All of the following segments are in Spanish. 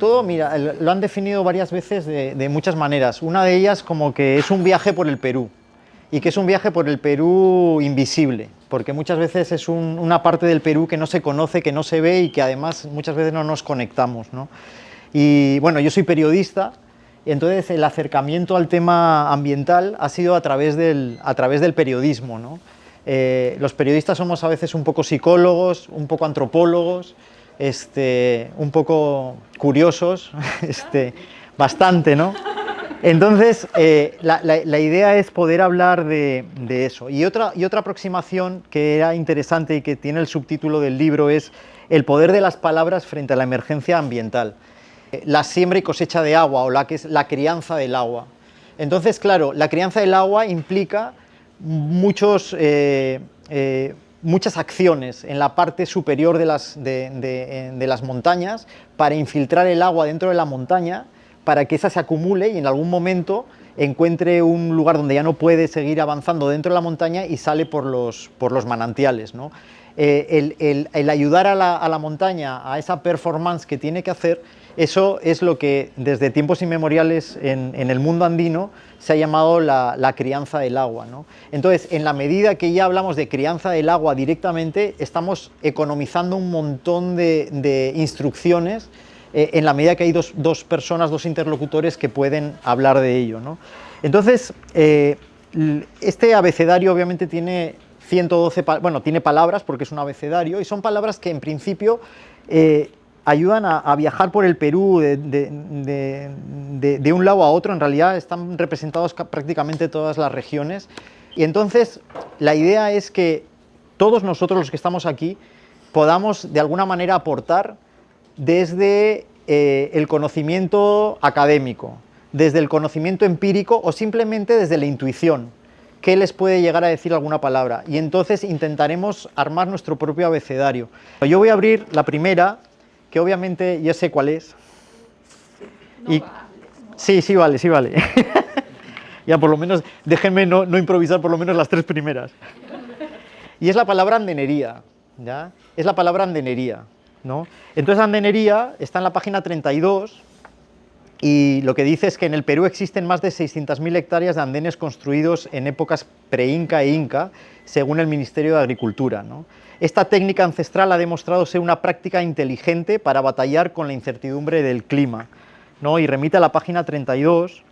todo, mira, lo han definido varias veces de muchas maneras. Una de ellas como que es un viaje por el Perú, y que es un viaje por el Perú invisible, porque muchas veces es una parte del Perú que no se conoce, que no se ve y que además muchas veces no nos conectamos, ¿no? Y bueno, yo soy periodista, y entonces el acercamiento al tema ambiental ha sido a través del periodismo, ¿no? Los periodistas somos a veces un poco psicólogos, un poco antropólogos, un poco curiosos, bastante, ¿no? Entonces, la idea es poder hablar de eso. Y otra aproximación que era interesante y que tiene el subtítulo del libro es el poder de las palabras frente a la emergencia ambiental. La siembra y cosecha de agua, o que es la crianza del agua. Entonces, claro, la crianza del agua implica muchas acciones en la parte superior de las montañas para infiltrar el agua dentro de la montaña, para que esa se acumule y en algún momento encuentre un lugar donde ya no puede seguir avanzando dentro de la montaña y sale por los manantiales, ¿no? El ayudar a la montaña a esa performance que tiene que hacer, eso es lo que desde tiempos inmemoriales en el mundo andino se ha llamado la crianza del agua, ¿no? Entonces, en la medida que ya hablamos de crianza del agua directamente, estamos economizando un montón de instrucciones en la medida que hay dos personas, dos interlocutores que pueden hablar de ello, ¿no? Entonces, este abecedario obviamente tiene 112, tiene palabras porque es un abecedario y son palabras que en principio ayudan a viajar por el Perú de un lado a otro. En realidad están representados prácticamente todas las regiones y entonces la idea es que todos nosotros los que estamos aquí podamos de alguna manera aportar desde el conocimiento académico, desde el conocimiento empírico o simplemente desde la intuición. ¿Qué les puede llegar a decir alguna palabra? Y entonces intentaremos armar nuestro propio abecedario. Yo voy a abrir la primera, que obviamente ya sé cuál es. No va. Sí vale. Ya por lo menos, déjenme no improvisar por lo menos las tres primeras. Y es la palabra andenería, ¿ya? Es la palabra andenería, ¿no? Entonces andenería está en la página 32 y lo que dice es que en el Perú existen más de 600.000 hectáreas de andenes construidos en épocas pre-inca e inca, según el Ministerio de Agricultura, ¿no? Esta técnica ancestral ha demostrado ser una práctica inteligente para batallar con la incertidumbre del clima, ¿no? Y remite a la página 32,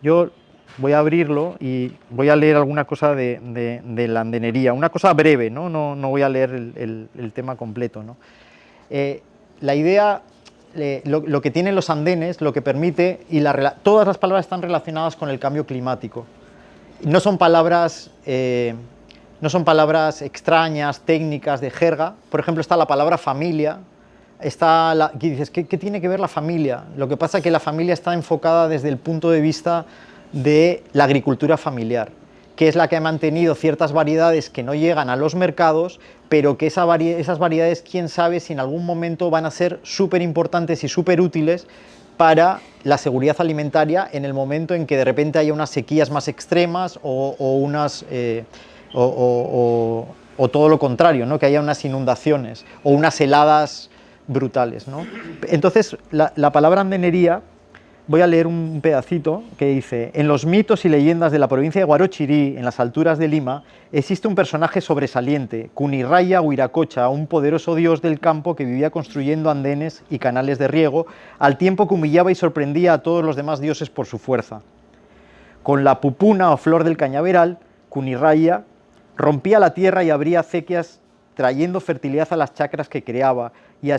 yo voy a abrirlo y voy a leer alguna cosa de la andenería, una cosa breve, ¿no? No voy a leer el tema completo, ¿no? La idea, lo que tienen los andenes, lo que permite, y todas las palabras están relacionadas con el cambio climático. No son palabras extrañas, técnicas, de jerga. Por ejemplo, está la palabra familia. Y dices, ¿qué tiene que ver la familia? Lo que pasa es que la familia está enfocada desde el punto de vista de la agricultura familiar, que es la que ha mantenido ciertas variedades que no llegan a los mercados, pero que esas variedades, quién sabe si en algún momento van a ser súper importantes y súper útiles para la seguridad alimentaria en el momento en que de repente haya unas sequías más extremas o todo lo contrario, ¿no? Que haya unas inundaciones o unas heladas brutales, ¿no? Entonces, la palabra andenería, voy a leer un pedacito que dice: en los mitos y leyendas de la provincia de Guarochirí, en las alturas de Lima, existe un personaje sobresaliente, Cunirraya Huiracocha, un poderoso dios del campo que vivía construyendo andenes y canales de riego, al tiempo que humillaba y sorprendía a todos los demás dioses por su fuerza. Con la pupuna o flor del cañaveral, Cunirraya rompía la tierra y abría acequias, trayendo fertilidad a las chacras que creaba, y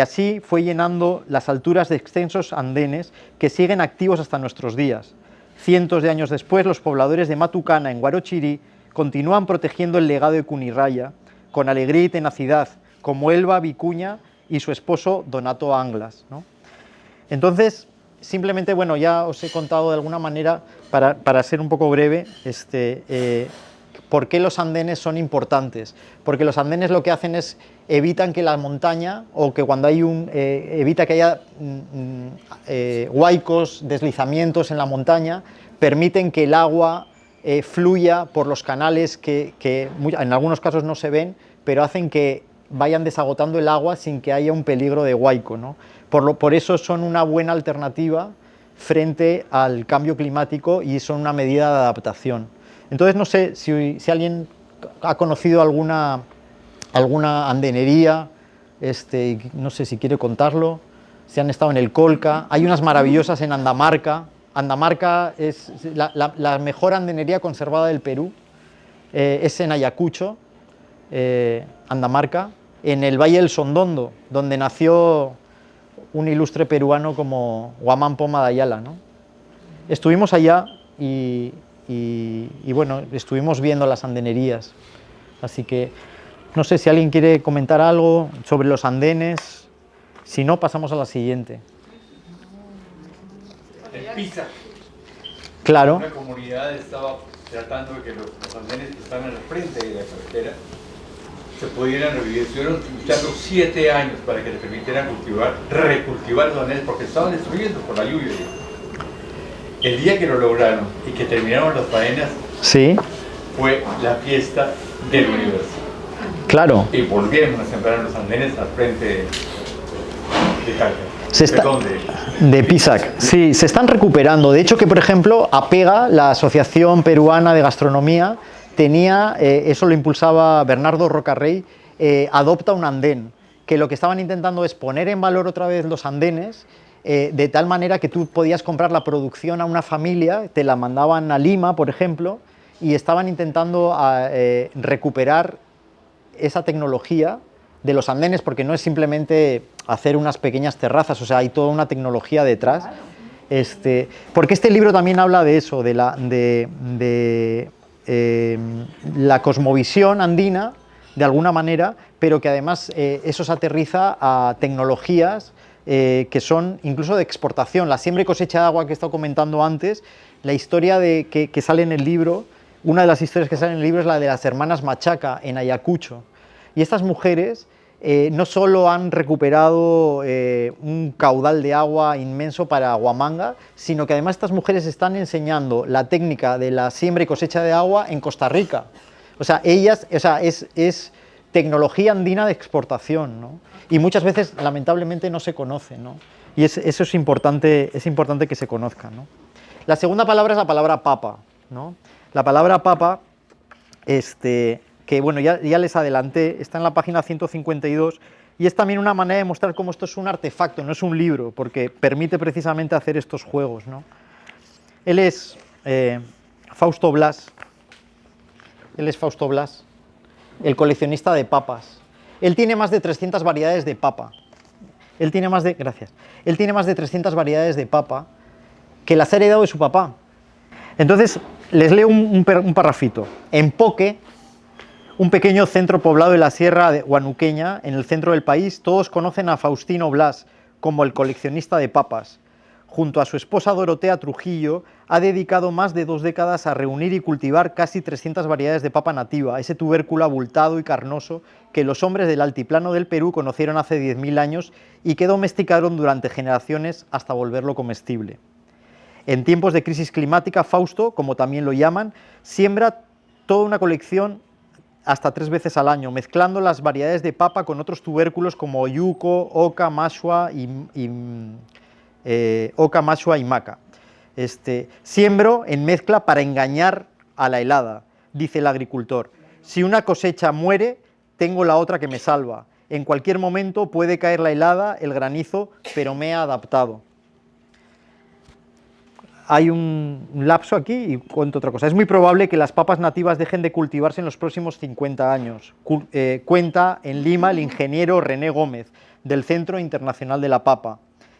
así fue llenando las alturas de extensos andenes que siguen activos hasta nuestros días. Cientos de años después, los pobladores de Matucana, en Guarochirí, continúan protegiendo el legado de Cunirraya con alegría y tenacidad, como Elba Vicuña y su esposo Donato Anglas, ¿no? Entonces, simplemente, bueno, ya os he contado de alguna manera, para ser un poco breve, ¿por qué los andenes son importantes? Porque los andenes lo que hacen es evitan que la montaña, o que cuando hay evita que haya huaicos, deslizamientos en la montaña, permiten que el agua fluya por los canales que en algunos casos no se ven, pero hacen que vayan desagotando el agua sin que haya un peligro de huaico, ¿no? Por eso son una buena alternativa frente al cambio climático y son una medida de adaptación. Entonces, no sé si alguien ha conocido alguna andenería, no sé si quiere contarlo, si han estado en el Colca. Hay unas maravillosas en Andamarca. Andamarca es la mejor andenería conservada del Perú, es en Ayacucho, Andamarca, en el Valle del Sondondo, donde nació un ilustre peruano como Guamán Poma de Ayala, ¿no? Estuvimos allá y bueno, estuvimos viendo las andenerías, así que no sé si alguien quiere comentar algo sobre los andenes, si no pasamos a la siguiente. En Pisa, Claro, una comunidad estaba tratando de que los andenes que están al frente de la carretera se pudieran revivir. Estuvieron luchando 7 años para que les permitieran recultivar los andenes porque estaban destruyendo por la lluvia. El día que lo lograron y que terminaron las faenas sí, fue la fiesta del universo. claro. Y volvieron a sembrar los andenes al frente de Caracas. Perdón, De Pisac, sí, se están recuperando. De hecho, que por ejemplo, APEGA, la Asociación Peruana de Gastronomía, tenía, eso lo impulsaba Bernardo Rocarrey, adopta un andén, que lo que estaban intentando es poner en valor otra vez los andenes, de tal manera que tú podías comprar la producción a una familia, te la mandaban a Lima, por ejemplo, y estaban intentando recuperar esa tecnología de los andenes, porque no es simplemente hacer unas pequeñas terrazas, o sea, hay toda una tecnología detrás. Porque este libro también habla de eso, de la cosmovisión andina, de alguna manera, pero que además eso se aterriza a tecnologías que son incluso de exportación. La siembra y cosecha de agua que he estado comentando antes, la historia que sale en el libro, una de las historias que sale en el libro es la de las hermanas Machaca en Ayacucho. Y estas mujeres no solo han recuperado un caudal de agua inmenso para Huamanga, sino que además estas mujeres están enseñando la técnica de la siembra y cosecha de agua en Costa Rica. O sea, es tecnología andina de exportación, ¿no? Y muchas veces, lamentablemente, no se conoce, ¿no? Y eso es importante que se conozca, ¿no? La segunda palabra es la palabra papa, ¿no? La palabra papa, que bueno, ya les adelanté, está en la página 152, y es también una manera de mostrar cómo esto es un artefacto, no es un libro, porque permite precisamente hacer estos juegos, ¿no? Él es Fausto Blas, el coleccionista de papas. Él tiene más de 300 variedades de papa. Él tiene más de 300 variedades de papa que las ha heredado de su papá. Entonces, les leo un parrafito. En Poque, un pequeño centro poblado de la sierra de Huanuqueña, en el centro del país, todos conocen a Faustino Blas como el coleccionista de papas. Junto a su esposa Dorotea Trujillo, ha dedicado más de 2 décadas a reunir y cultivar casi 300 variedades de papa nativa, ese tubérculo abultado y carnoso que los hombres del altiplano del Perú conocieron hace 10.000 años y que domesticaron durante generaciones hasta volverlo comestible. En tiempos de crisis climática, Fausto, como también lo llaman, siembra toda una colección hasta 3 veces al año, mezclando las variedades de papa con otros tubérculos como yuco, oca, mashua y maca. Siembro en mezcla para engañar a la helada, dice el agricultor. Si una cosecha muere, tengo la otra que me salva. En cualquier momento puede caer la helada, el granizo, pero me he adaptado. Hay un lapso aquí y cuento otra cosa. Es muy probable que las papas nativas dejen de cultivarse en los próximos 50 años. Cuenta en Lima el ingeniero René Gómez, del Centro Internacional de la Papa,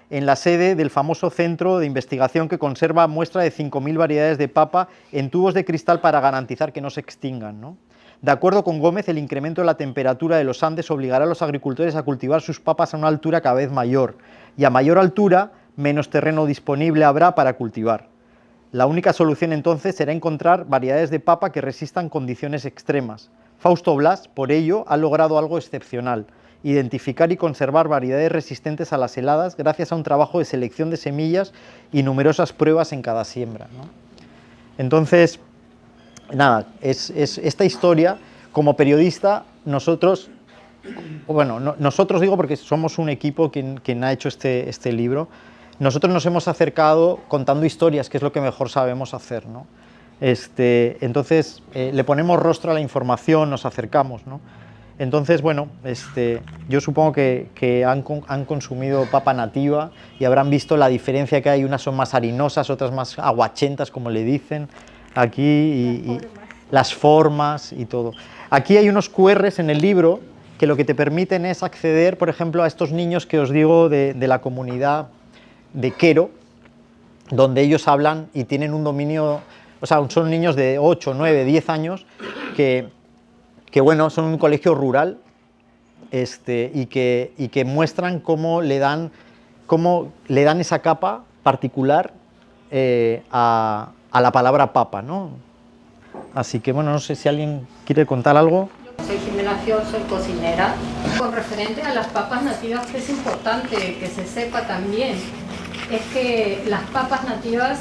en la sede del famoso centro de investigación que conserva muestra de 5.000 variedades de papa en tubos de cristal para garantizar que no se extingan, ¿no? De acuerdo con Gómez, el incremento de la temperatura de los Andes obligará a los agricultores a cultivar sus papas a una altura cada vez mayor, y a mayor altura, menos terreno disponible habrá para cultivar. La única solución entonces será encontrar variedades de papa que resistan condiciones extremas. Fausto Blas, por ello, ha logrado algo excepcional: identificar y conservar variedades resistentes a las heladas gracias a un trabajo de selección de semillas y numerosas pruebas en cada siembra, ¿no? Entonces, nada, es esta historia, como periodista, nosotros bueno, nosotros digo porque somos un equipo quien ha hecho este libro, nosotros nos hemos acercado contando historias, que es lo que mejor sabemos hacer, ¿no? Entonces, le ponemos rostro a la información, nos acercamos, ¿no? Entonces, bueno, yo supongo que han consumido papa nativa y habrán visto la diferencia que hay, unas son más harinosas, otras más aguachentas, como le dicen aquí, y las formas y todo. Aquí hay unos QRs en el libro que lo que te permiten es acceder, por ejemplo, a estos niños que os digo de la comunidad de Quero, donde ellos hablan y tienen un dominio, o sea, son niños de 8, 9, 10 años que bueno, son un colegio rural y que muestran cómo le dan esa capa particular a la palabra papa, ¿no? Así que bueno, no sé si alguien quiere contar algo. Soy Jimena Fior, soy cocinera. Con referente a las papas nativas, que es importante que se sepa también, es que las papas nativas,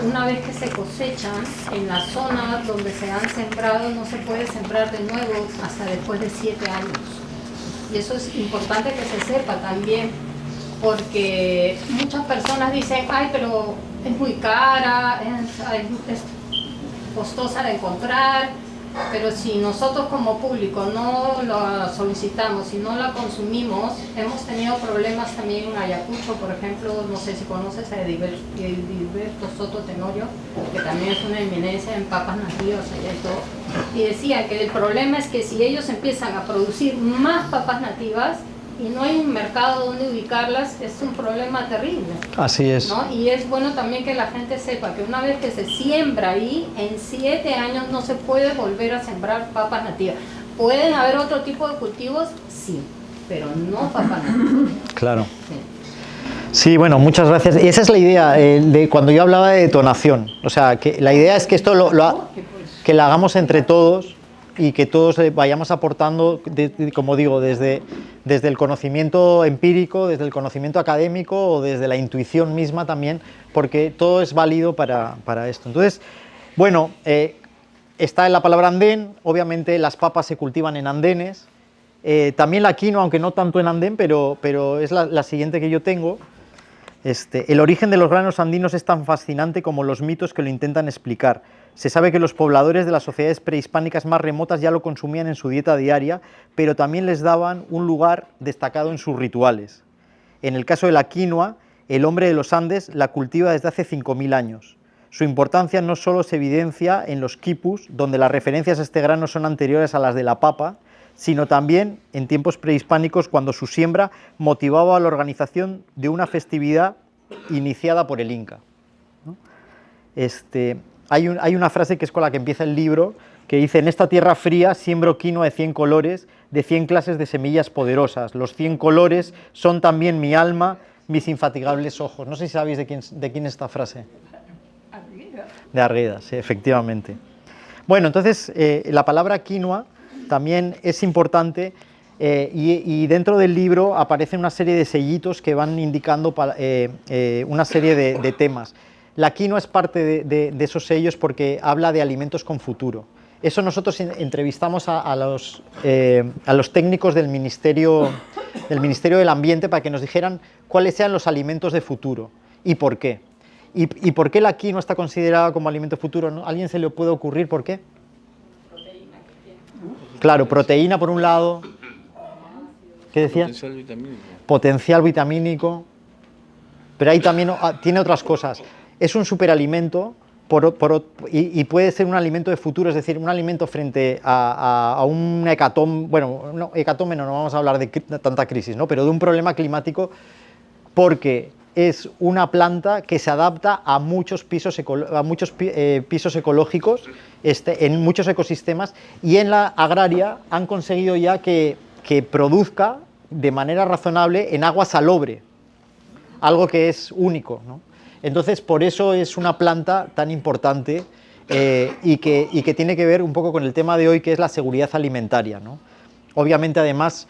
una vez que se cosechan, en la zona donde se han sembrado no se puede sembrar de nuevo hasta después de 7 años. Y eso es importante que se sepa también, porque muchas personas dicen, ay, pero es muy cara, es costosa de encontrar, pero si nosotros como público no la solicitamos, si no la consumimos, hemos tenido problemas también en Ayacucho, por ejemplo, no sé si conoces a Edilberto Soto Tenorio, que también es una eminencia en papas nativas allá y todo, y decía que el problema es que si ellos empiezan a producir más papas nativas y no hay un mercado donde ubicarlas, es un problema terrible. Así es. ¿No? Y es bueno también que la gente sepa que una vez que se siembra ahí, en 7 años no se puede volver a sembrar papas nativas. ¿Pueden haber otro tipo de cultivos? Sí, pero no papas nativas. Claro. Sí, bueno, muchas gracias. Y esa es la idea de cuando yo hablaba de detonación. O sea, que la idea es que esto que lo hagamos entre todos y que todos vayamos aportando, como digo, desde el conocimiento empírico, desde el conocimiento académico o desde la intuición misma también, porque todo es válido para esto. Entonces, bueno, está en la palabra andén, obviamente las papas se cultivan en andenes, también la quinoa, aunque no tanto en andén, pero es la siguiente que yo tengo. El origen de los granos andinos es tan fascinante como los mitos que lo intentan explicar. Se sabe que los pobladores de las sociedades prehispánicas más remotas ya lo consumían en su dieta diaria, pero también les daban un lugar destacado en sus rituales. En el caso de la quinoa, el hombre de los Andes la cultiva desde hace 5.000 años. Su importancia no solo se evidencia en los quipus, donde las referencias a este grano son anteriores a las de la papa, sino también en tiempos prehispánicos, cuando su siembra motivaba la organización de una festividad iniciada por el Inca, ¿no? Hay una frase que es con la que empieza el libro, que dice: en esta tierra fría siembro quinoa de 100 colores, de 100 clases de semillas poderosas. Los 100 colores son también mi alma, mis infatigables ojos. No sé si sabéis de quién es esta frase. De Arrieda, sí, efectivamente. Bueno, entonces la palabra quinoa también es importante y dentro del libro aparecen una serie de sellitos que van indicando una serie de temas. La quinoa es parte de esos sellos porque habla de alimentos con futuro. Eso nosotros entrevistamos a los técnicos del Ministerio del Ambiente para que nos dijeran cuáles sean los alimentos de futuro y por qué. ¿Y por qué la quinoa está considerada como alimento futuro? ¿No? ¿A alguien se le puede ocurrir por qué? Proteína que tiene. Claro, proteína por un lado. ¿Qué decías? Potencial vitamínico. Potencial vitamínico. Pero ahí también tiene otras cosas. Es un superalimento y puede ser un alimento de futuro, es decir, un alimento frente a un hecatombe, bueno, no, hecatombe no vamos a hablar de tanta crisis, ¿no? Pero de un problema climático, porque es una planta que se adapta a muchos pisos ecológicos en muchos ecosistemas, y en la agraria han conseguido ya que produzca de manera razonable en agua salobre, algo que es único, ¿no? Entonces, por eso es una planta tan importante y que tiene que ver un poco con el tema de hoy, que es la seguridad alimentaria, ¿no? Obviamente, además,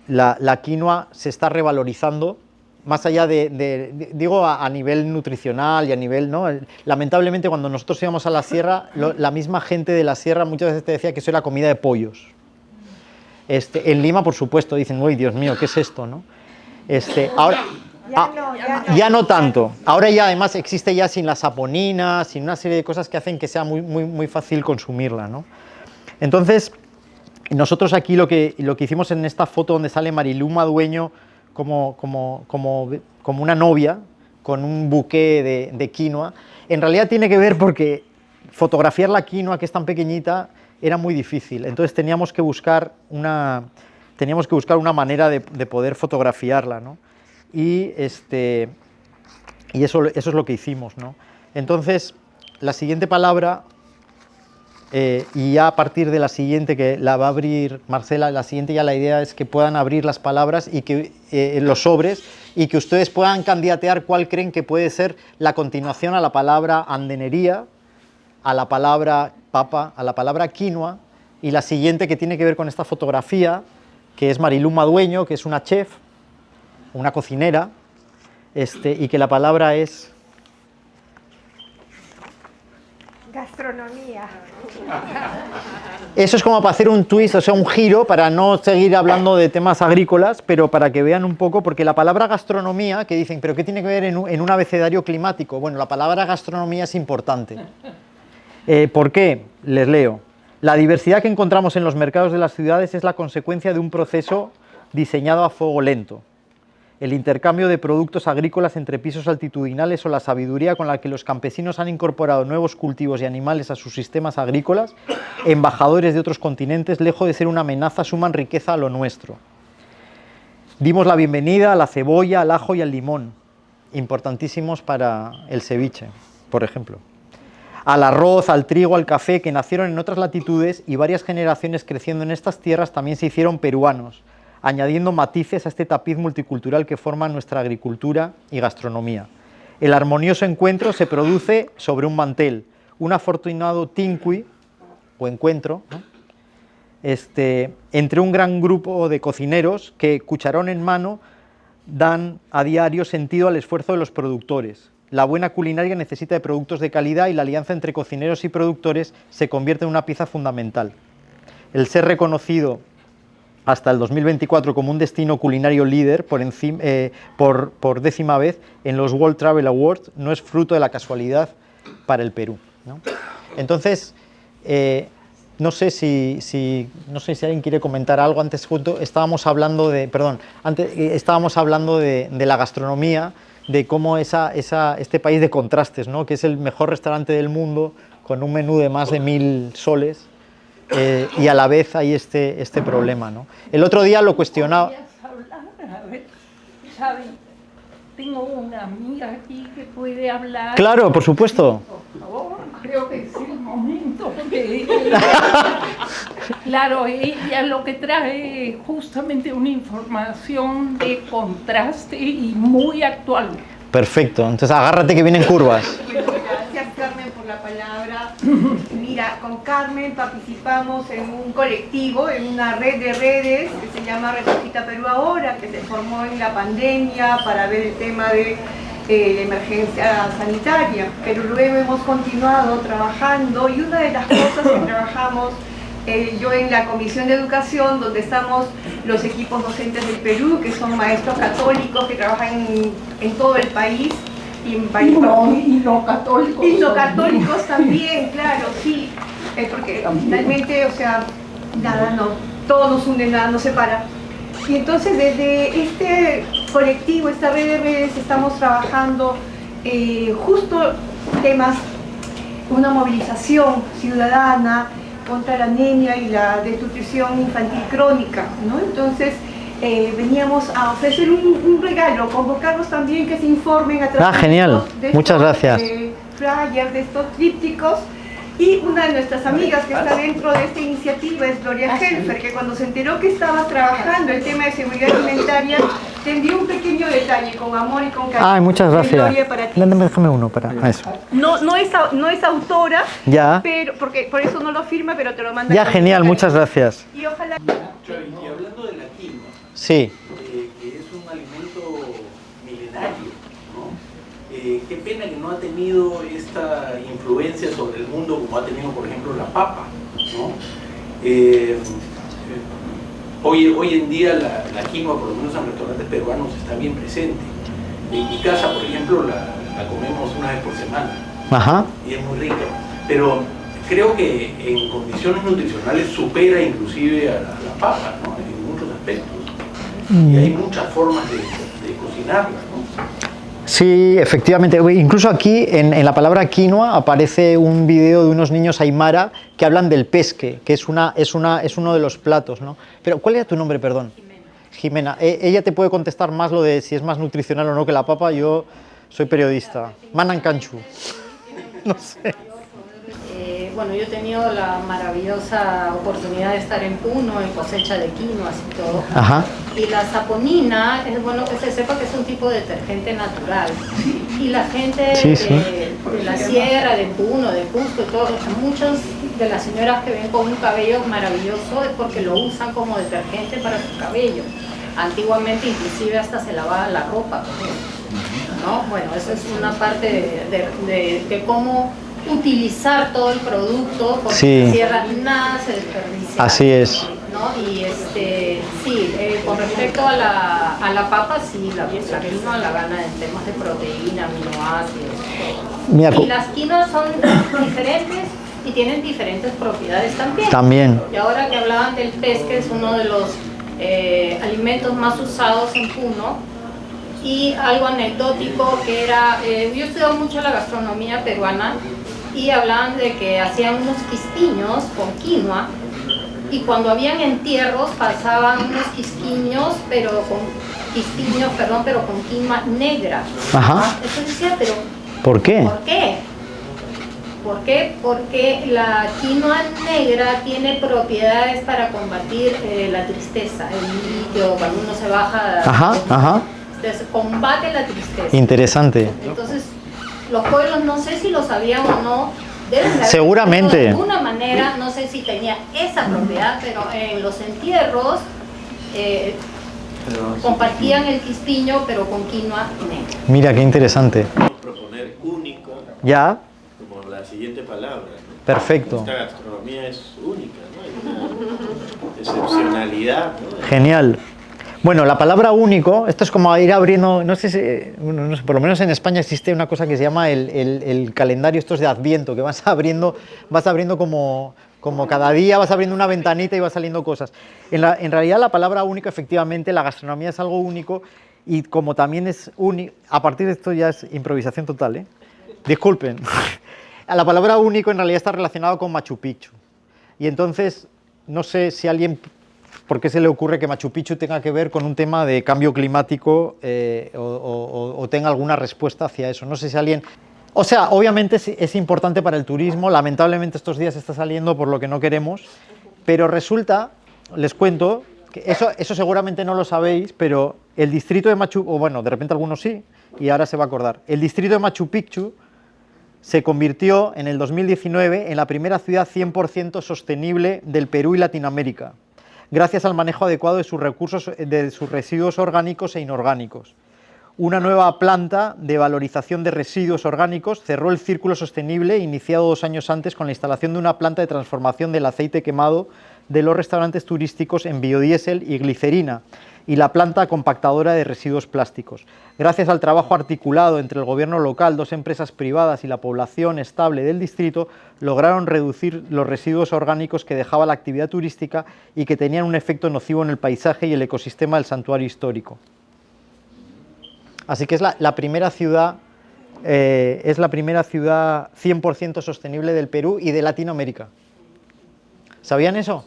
la quinoa se está revalorizando, más allá digo, a nivel nutricional y a nivel, ¿no? Lamentablemente, cuando nosotros íbamos a la sierra, la misma gente de la sierra muchas veces te decía que eso era comida de pollos. En Lima, por supuesto, dicen, uy, Dios mío, ¿qué es esto, no? Ahora, ya no tanto. Ahora ya además existe ya sin la saponina, sin una serie de cosas que hacen que sea muy fácil consumirla, ¿no? Entonces, nosotros aquí lo que hicimos en esta foto donde sale Marilú Madueño como una novia con un buqué de quinoa, en realidad tiene que ver porque fotografiar la quinoa, que es tan pequeñita, era muy difícil. Entonces teníamos que buscar una manera de poder fotografiarla, ¿no? Y eso es lo que hicimos, ¿no? Entonces, la siguiente palabra, y ya a partir de la siguiente, que la va a abrir Marcela, la siguiente ya la idea es que puedan abrir las palabras y que los sobres, y que ustedes puedan candidatear cuál creen que puede ser la continuación a la palabra andenería, a la palabra papa, a la palabra quinoa, y la siguiente que tiene que ver con esta fotografía, que es Marilú Madueño, que es una chef, una cocinera, y que la palabra es... Gastronomía. Eso es como para hacer un twist, o sea, un giro, para no seguir hablando de temas agrícolas, pero para que vean un poco, porque la palabra gastronomía, que dicen, ¿pero qué tiene que ver en un abecedario climático? Bueno, la palabra gastronomía es importante. ¿Por qué? Les leo. La diversidad que encontramos en los mercados de las ciudades es la consecuencia de un proceso diseñado a fuego lento. El intercambio de productos agrícolas entre pisos altitudinales o la sabiduría con la que los campesinos han incorporado nuevos cultivos y animales a sus sistemas agrícolas, embajadores de otros continentes, lejos de ser una amenaza, suman riqueza a lo nuestro. Dimos la bienvenida a la cebolla, al ajo y al limón, importantísimos para el ceviche, por ejemplo. Al arroz, al trigo, al café, que nacieron en otras latitudes y varias generaciones creciendo en estas tierras también se hicieron peruanos, añadiendo matices a este tapiz multicultural que forma nuestra agricultura y gastronomía. El armonioso encuentro se produce sobre un mantel, un afortunado tinqui, o encuentro, ¿no? Entre un gran grupo de cocineros que, cucharón en mano, dan a diario sentido al esfuerzo de los productores. La buena culinaria necesita de productos de calidad y la alianza entre cocineros y productores se convierte en una pieza fundamental. El ser reconocido hasta el 2024 como un destino culinario líder por 10ª vez en los World Travel Awards no es fruto de la casualidad para el Perú, ¿no? Entonces, no sé si alguien quiere comentar algo. Antes estábamos hablando de la gastronomía, de cómo este país de contrastes, ¿no? Que es el mejor restaurante del mundo, con un menú de más de 1000 soles, y a la vez hay este problema, ¿no? El otro día lo cuestionaba... A ver, Xavi, tengo una amiga aquí que puede hablar. Claro, por supuesto. Por favor, creo que es el momento. Claro, ella lo que trae es justamente una información de contraste y muy actual. Perfecto, entonces agárrate que vienen curvas. Gracias, Carmen, por la palabra. Mira, con Carmen participamos en un colectivo, en una red de redes que se llama Resucita Perú Ahora, que se formó en la pandemia para ver el tema de la emergencia sanitaria, pero luego hemos continuado trabajando, y una de las cosas que trabajamos, yo en la Comisión de Educación, donde estamos los equipos docentes del Perú, que son maestros católicos que trabajan en todo el país, y no católicos. Y no católicos también, claro, sí, porque finalmente, o sea, nada, no, todo nos une, nada nos separa. Y entonces desde este colectivo, esta red de redes, estamos trabajando justo temas, una movilización ciudadana contra la anemia y la desnutrición infantil crónica, ¿no? Entonces veníamos a ofrecer un regalo, convocarlos también que se informen a través genial. de estos, muchas gracias. Flyers, de estos trípticos. Y una de nuestras amigas que está dentro de esta iniciativa es Gloria Helfer, que cuando se enteró que estabas trabajando el tema de seguridad alimentaria, te envió un pequeño detalle con amor y con cariño. Ay, muchas gracias. Gloria, para ti. Déjame uno para eso. No es autora, Ya. pero porque por eso no lo firma, pero te lo manda. Ya, genial, muchas gracias. Y ojalá. Y hablando de la quinoa, Sí. que es un alimento milenario, ¿no? Qué pena que no ha tenido esta influencia sobre el mundo como ha tenido, por ejemplo, la papa, ¿no? Hoy en día la quinoa, por lo menos en restaurantes peruanos, está bien presente. En mi casa, por ejemplo, la comemos una vez por semana. Ajá. Y es muy rica. Pero creo que en condiciones nutricionales supera inclusive a la papa, ¿no? En muchos aspectos. Y hay muchas formas de cocinarla, ¿no? Sí, efectivamente. Incluso aquí en la palabra quinoa aparece un video de unos niños aymara que hablan del pesque, que es uno de los platos, ¿no? Pero ¿cuál era tu nombre, perdón? Jimena. Ella te puede contestar más lo de si es más nutricional o no que la papa. Yo soy periodista. Manan Canchu. No sé. Bueno, yo he tenido la maravillosa oportunidad de estar en Puno, en cosecha de quinoas y todo. Ajá. Y la saponina, es bueno que se sepa que es un tipo de detergente natural. Y la gente Sí, sí. de la sierra, de Puno, de Cusco, y todo, muchas de las señoras que ven con un cabello maravilloso es porque lo usan como detergente para su cabello. Antiguamente inclusive hasta se lavaba la ropa con eso, ¿no? Bueno, eso es una parte de cómo utilizar todo el producto, porque Sí. en la sierra nada se desperdicia. Así es. ¿No? Y sí, con respecto a la papa, sí, la quinoa la gana en temas de proteína, aminoácidos, todo. Mira, Y las quinoas son diferentes y tienen diferentes propiedades también. También. Y ahora que hablaban del pez, que es uno de los alimentos más usados en Puno, y algo anecdótico que era, yo he estudiado mucho la gastronomía peruana y hablaban de que hacían unos quistiños con quinoa y cuando habían entierros pasaban unos quisquiños, pero con quinoa negra. Ajá. Entonces decía, pero ¿Por qué? ¿por qué? ¿Por qué? Porque la quinoa negra tiene propiedades para combatir la tristeza, el litio, cuando uno se baja. Ajá, ajá. Entonces, combate la tristeza. Interesante. Entonces, los pueblos, no sé si lo sabían o no, deben saber. Seguramente. De alguna manera, no sé si tenía esa propiedad, pero en los entierros compartían el quistiño, pero con quinoa negra. Mira, qué interesante. Podemos proponer único Ya, como la siguiente palabra, ¿no? perfecto. Esta gastronomía es única, ¿no? Hay una excepcionalidad, ¿no? Genial. Bueno, la palabra único, esto es como ir abriendo, no sé si, no sé, por lo menos en España existe una cosa que se llama el calendario, estos de Adviento, que vas abriendo como cada día vas abriendo una ventanita y vas saliendo cosas. En realidad la palabra único, efectivamente, la gastronomía es algo único y como también es único, a partir de esto ya es improvisación total, ¿eh? Disculpen. La palabra único en realidad está relacionado con Machu Picchu. Y entonces, no sé si alguien... ¿Por qué se le ocurre que Machu Picchu tenga que ver con un tema de cambio climático o tenga alguna respuesta hacia eso? No sé si alguien... O sea, obviamente es importante para el turismo, lamentablemente estos días está saliendo por lo que no queremos, pero resulta, les cuento, que eso seguramente no lo sabéis, pero el distrito de Machu... O bueno, de repente algunos sí, y ahora se va a acordar. El distrito de Machu Picchu se convirtió en el 2019 en la primera ciudad 100% sostenible del Perú y Latinoamérica, gracias al manejo adecuado de sus recursos, de sus residuos orgánicos e inorgánicos. Una nueva planta de valorización de residuos orgánicos cerró el círculo sostenible iniciado 2 años antes con la instalación de una planta de transformación del aceite quemado de los restaurantes turísticos en biodiesel y glicerina y la planta compactadora de residuos plásticos. Gracias al trabajo articulado entre el gobierno local, 2 empresas privadas y la población estable del distrito, lograron reducir los residuos orgánicos que dejaba la actividad turística y que tenían un efecto nocivo en el paisaje y el ecosistema del santuario histórico. Así que es la primera ciudad, 100% sostenible del Perú y de Latinoamérica. ¿Sabían eso?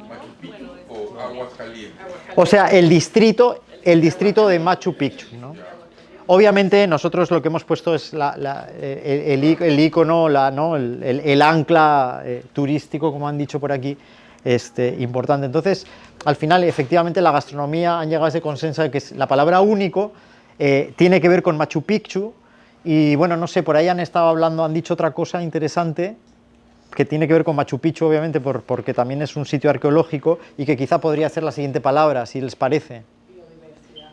¿Machu Picchu o Aguascalientes? O sea, el distrito de Machu Picchu, ¿no? Obviamente nosotros lo que hemos puesto es el icono, ¿no? el ancla turístico, como han dicho por aquí, importante. Entonces, al final, efectivamente, la gastronomía han llegado a ese consenso de que la palabra único tiene que ver con Machu Picchu y, bueno, no sé, por ahí han estado hablando, han dicho otra cosa interesante que tiene que ver con Machu Picchu, obviamente, porque también es un sitio arqueológico y que quizá podría ser la siguiente palabra, si les parece. Biodiversidad.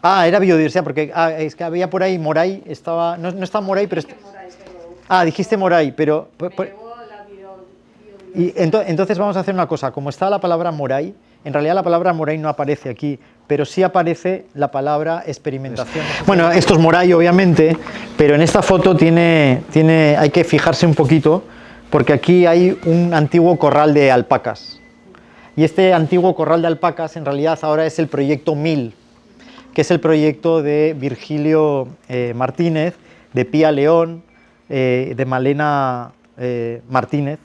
Ah, era biodiversidad, porque es que había por ahí Moray, estaba, no está Moray, pero... dijiste Moray, pero... Y entonces vamos a hacer una cosa, como está la palabra Moray, En realidad la palabra Moray no aparece aquí, pero sí aparece la palabra experimentación. Bueno, esto es Moray obviamente, pero en esta foto hay que fijarse un poquito, porque aquí hay un antiguo corral de alpacas. Y este antiguo corral de alpacas en realidad ahora es el proyecto 1000, que es el proyecto de Virgilio Martínez, de Pía León, de Malena Martínez.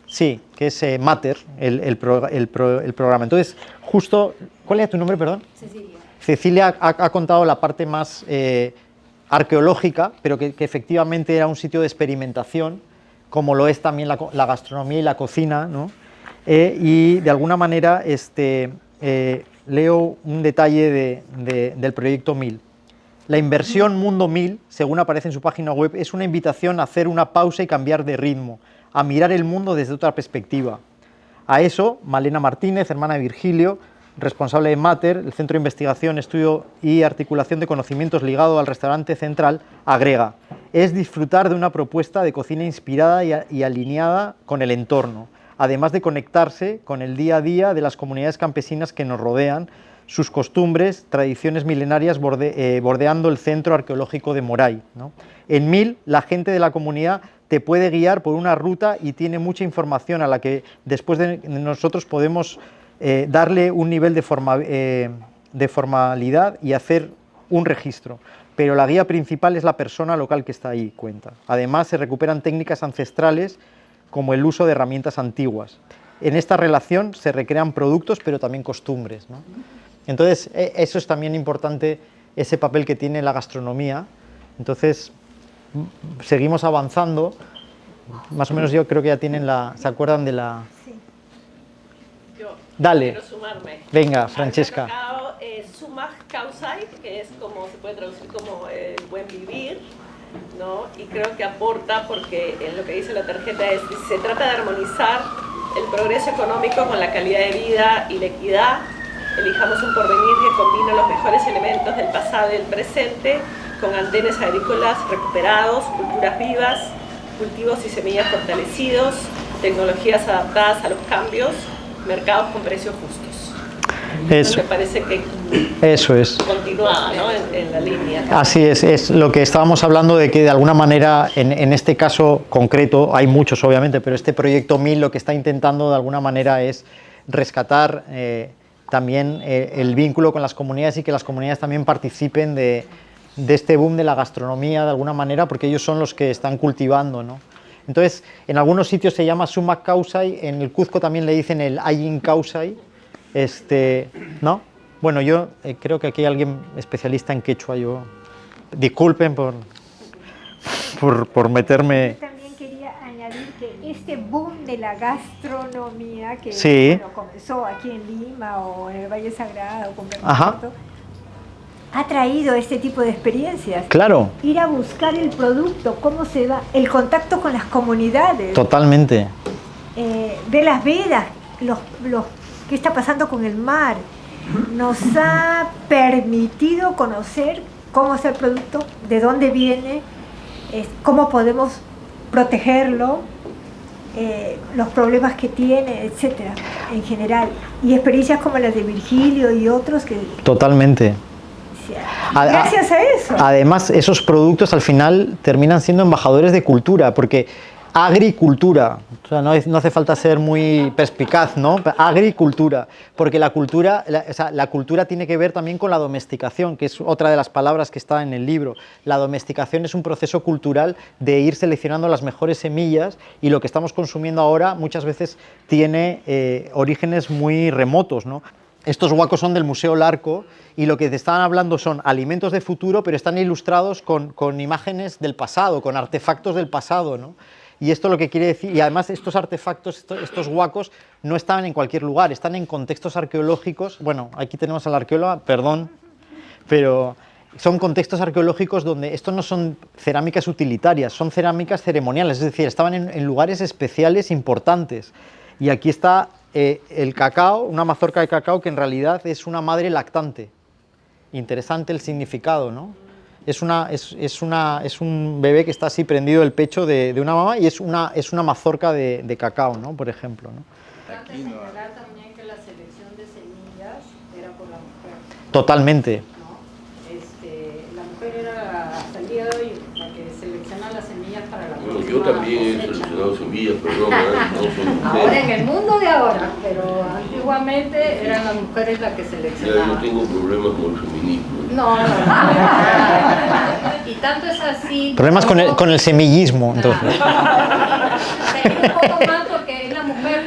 Sí, que es Mater, el programa. Entonces, justo, ¿cuál era tu nombre, perdón? Cecilia. Cecilia ha contado la parte más arqueológica, pero que efectivamente era un sitio de experimentación, como lo es también la gastronomía y la cocina, ¿no? Y de alguna manera leo un detalle del proyecto 1000. La inversión Mundo 1000, según aparece en su página web, es una invitación a hacer una pausa y cambiar de ritmo, a mirar el mundo desde otra perspectiva. A eso, Malena Martínez, hermana de Virgilio, responsable de Mater, el Centro de Investigación, Estudio y Articulación de Conocimientos ligado al Restaurante Central, agrega: es disfrutar de una propuesta de cocina inspirada y alineada con el entorno, además de conectarse con el día a día de las comunidades campesinas que nos rodean, sus costumbres, tradiciones milenarias bordeando el centro arqueológico de Moray, ¿no? En 1000, la gente de la comunidad te puede guiar por una ruta y tiene mucha información a la que después de nosotros podemos darle un nivel de formalidad y hacer un registro. Pero la guía principal es la persona local que está ahí, cuenta. Además, se recuperan técnicas ancestrales como el uso de herramientas antiguas. En esta relación se recrean productos, pero también costumbres, ¿no? Entonces, eso es también importante, ese papel que tiene la gastronomía. Entonces, seguimos avanzando. Más o menos yo creo que ya tienen ¿se acuerdan de la...? Sí. Yo Dale. quiero sumarme. Venga, Francesca. Sumach causai, que es como se puede traducir como el buen vivir, ¿no? Y creo que aporta porque en lo que dice la tarjeta se trata de armonizar el progreso económico con la calidad de vida y la equidad. Elijamos un porvenir que combina los mejores elementos del pasado y del presente con andenes agrícolas recuperados, culturas vivas, cultivos y semillas fortalecidos, tecnologías adaptadas a los cambios, mercados con precios justos. Eso. Me parece que Eso es. continúa, ¿no? en la línea. Así es lo que estábamos hablando, de que de alguna manera en este caso concreto, hay muchos obviamente, pero este proyecto 1000 lo que está intentando de alguna manera es rescatar también el vínculo con las comunidades y que las comunidades también participen de este boom de la gastronomía de alguna manera, porque ellos son los que están cultivando, ¿no? Entonces, en algunos sitios se llama Sumach causai, en el Cuzco también le dicen el Ayin causai, ¿no? Bueno, yo creo que aquí hay alguien especialista en quechua, yo disculpen por meterme. También quería añadir que este boom de la gastronomía que Sí. bueno, comenzó aquí en Lima o en el Valle Sagrado, con Ajá. Bernardo, ha traído este tipo de experiencias. Claro, Ir a buscar el producto, cómo se va, el contacto con las comunidades, totalmente. ver las vedas, qué está pasando con el mar, nos ha permitido conocer cómo es el producto, de dónde viene, cómo podemos protegerlo, los problemas que tiene, etcétera, en general. Y experiencias como las de Virgilio y otros que... Totalmente. Gracias a eso. Además, esos productos al final terminan siendo embajadores de cultura, porque agricultura, o sea, no hace falta ser muy perspicaz, ¿no? Agricultura, porque la cultura tiene que ver también con la domesticación, que es otra de las palabras que está en el libro. La domesticación es un proceso cultural de ir seleccionando las mejores semillas, y lo que estamos consumiendo ahora muchas veces tiene orígenes muy remotos, ¿no? Estos huacos son del Museo Larco y lo que te estaban hablando son alimentos de futuro, pero están ilustrados con imágenes del pasado, con artefactos del pasado, ¿no? Y esto lo que quiere decir, y además estos artefactos, estos huacos, no están en cualquier lugar, están en contextos arqueológicos. Bueno, aquí tenemos a la arqueóloga, perdón, pero son contextos arqueológicos donde estos no son cerámicas utilitarias, son cerámicas ceremoniales, es decir, estaban en lugares especiales importantes. Y aquí está el cacao, una mazorca de cacao que en realidad es una madre lactante. Interesante el significado, ¿no? Es un bebé que está así prendido del pecho de una mamá, y es una mazorca de cacao, ¿no? Por ejemplo, ¿no? Importante señalar también que la selección de por la mujer. Totalmente. La mujer era hasta el día de hoy la que selecciona las semillas para la Bueno, próxima yo también he cosecha. seleccionado semillas, pero no soy mujer. Ahora en el mundo de ahora, pero antiguamente eran las mujeres las que Ya seleccionaban. yo tengo problemas con el feminismo. No. Y tanto es así. Problemas con el semillismo, entonces. Un poco más porque es la mujer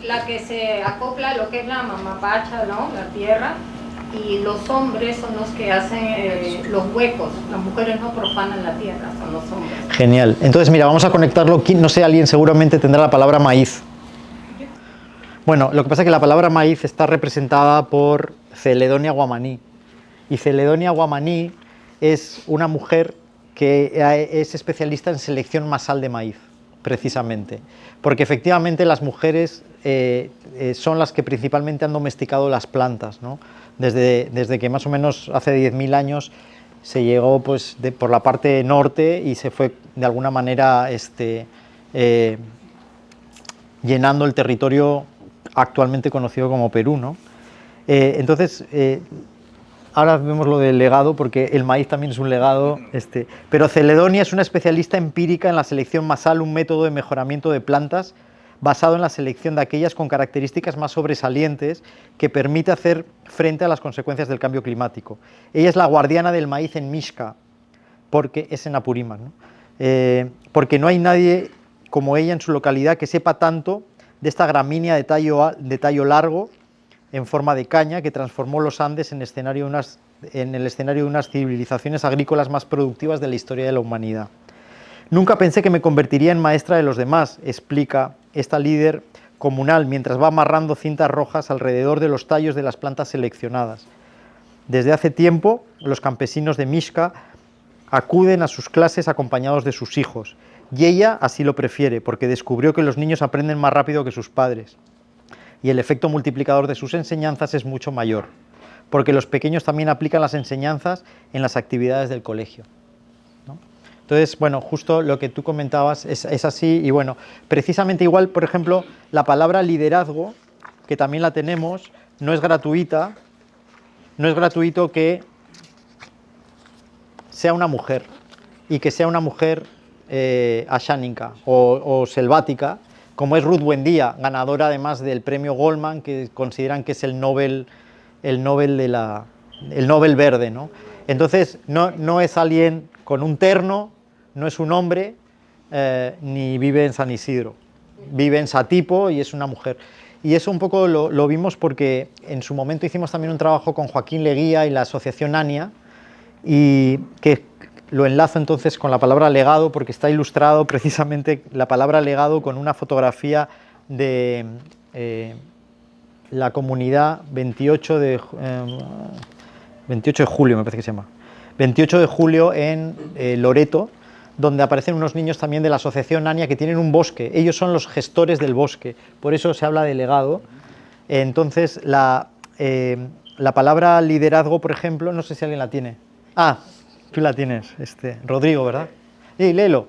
la que se acopla a lo que es la mamapacha, ¿no? La tierra. Y los hombres son los que hacen los huecos. Las mujeres no profanan la tierra, son los hombres. Genial. Entonces, mira, vamos a conectarlo. No sé, alguien seguramente tendrá la palabra maíz. Bueno, lo que pasa es que la palabra maíz está representada por Celedonia Guamaní. Y Celedonia Guamaní es una mujer que es especialista en selección masal de maíz, precisamente. Porque efectivamente las mujeres son las que principalmente han domesticado las plantas, ¿no? Desde que más o menos hace 10.000 años se llegó pues, por la parte norte y se fue de alguna manera llenando el territorio actualmente conocido como Perú, ¿no? Entonces, ahora vemos lo del legado, porque el maíz también es un legado, pero Celedonia es una especialista empírica en la selección masal, un método de mejoramiento de plantas basado en la selección de aquellas con características más sobresalientes que permite hacer frente a las consecuencias del cambio climático. Ella es la guardiana del maíz en Mixca, porque es en Apurímac, ¿no? Porque no hay nadie como ella en su localidad que sepa tanto de esta gramínea de tallo largo en forma de caña que transformó los Andes en el escenario de unas civilizaciones agrícolas más productivas de la historia de la humanidad. Nunca pensé que me convertiría en maestra de los demás, explica esta líder comunal mientras va amarrando cintas rojas alrededor de los tallos de las plantas seleccionadas. Desde hace tiempo, los campesinos de Mixca acuden a sus clases acompañados de sus hijos, y ella así lo prefiere, porque descubrió que los niños aprenden más rápido que sus padres, y el efecto multiplicador de sus enseñanzas es mucho mayor, porque los pequeños también aplican las enseñanzas en las actividades del colegio, ¿no? Entonces, bueno, justo lo que tú comentabas es así, y bueno, precisamente igual, por ejemplo, la palabra liderazgo, que también la tenemos, no es gratuita, no es gratuito que sea una mujer, y que sea una mujer ashánica o selvática, como es Ruth Buendía, ganadora además del premio Goldman, que consideran que es el Nobel verde, ¿no? Entonces, no es alguien con un terno, no es un hombre, ni vive en San Isidro, vive en Satipo y es una mujer. Y eso un poco lo vimos porque en su momento hicimos también un trabajo con Joaquín Leguía y la asociación ANIA, y que lo enlazo entonces con la palabra legado, porque está ilustrado precisamente la palabra legado con una fotografía de la comunidad 28 de julio, me parece que se llama, 28 de julio en Loreto, donde aparecen unos niños también de la asociación ANIA que tienen un bosque. Ellos son los gestores del bosque, por eso se habla de legado. Entonces, la palabra liderazgo, por ejemplo, no sé si alguien la tiene. Ah, tú la tienes, Rodrigo, ¿verdad? Sí, léelo.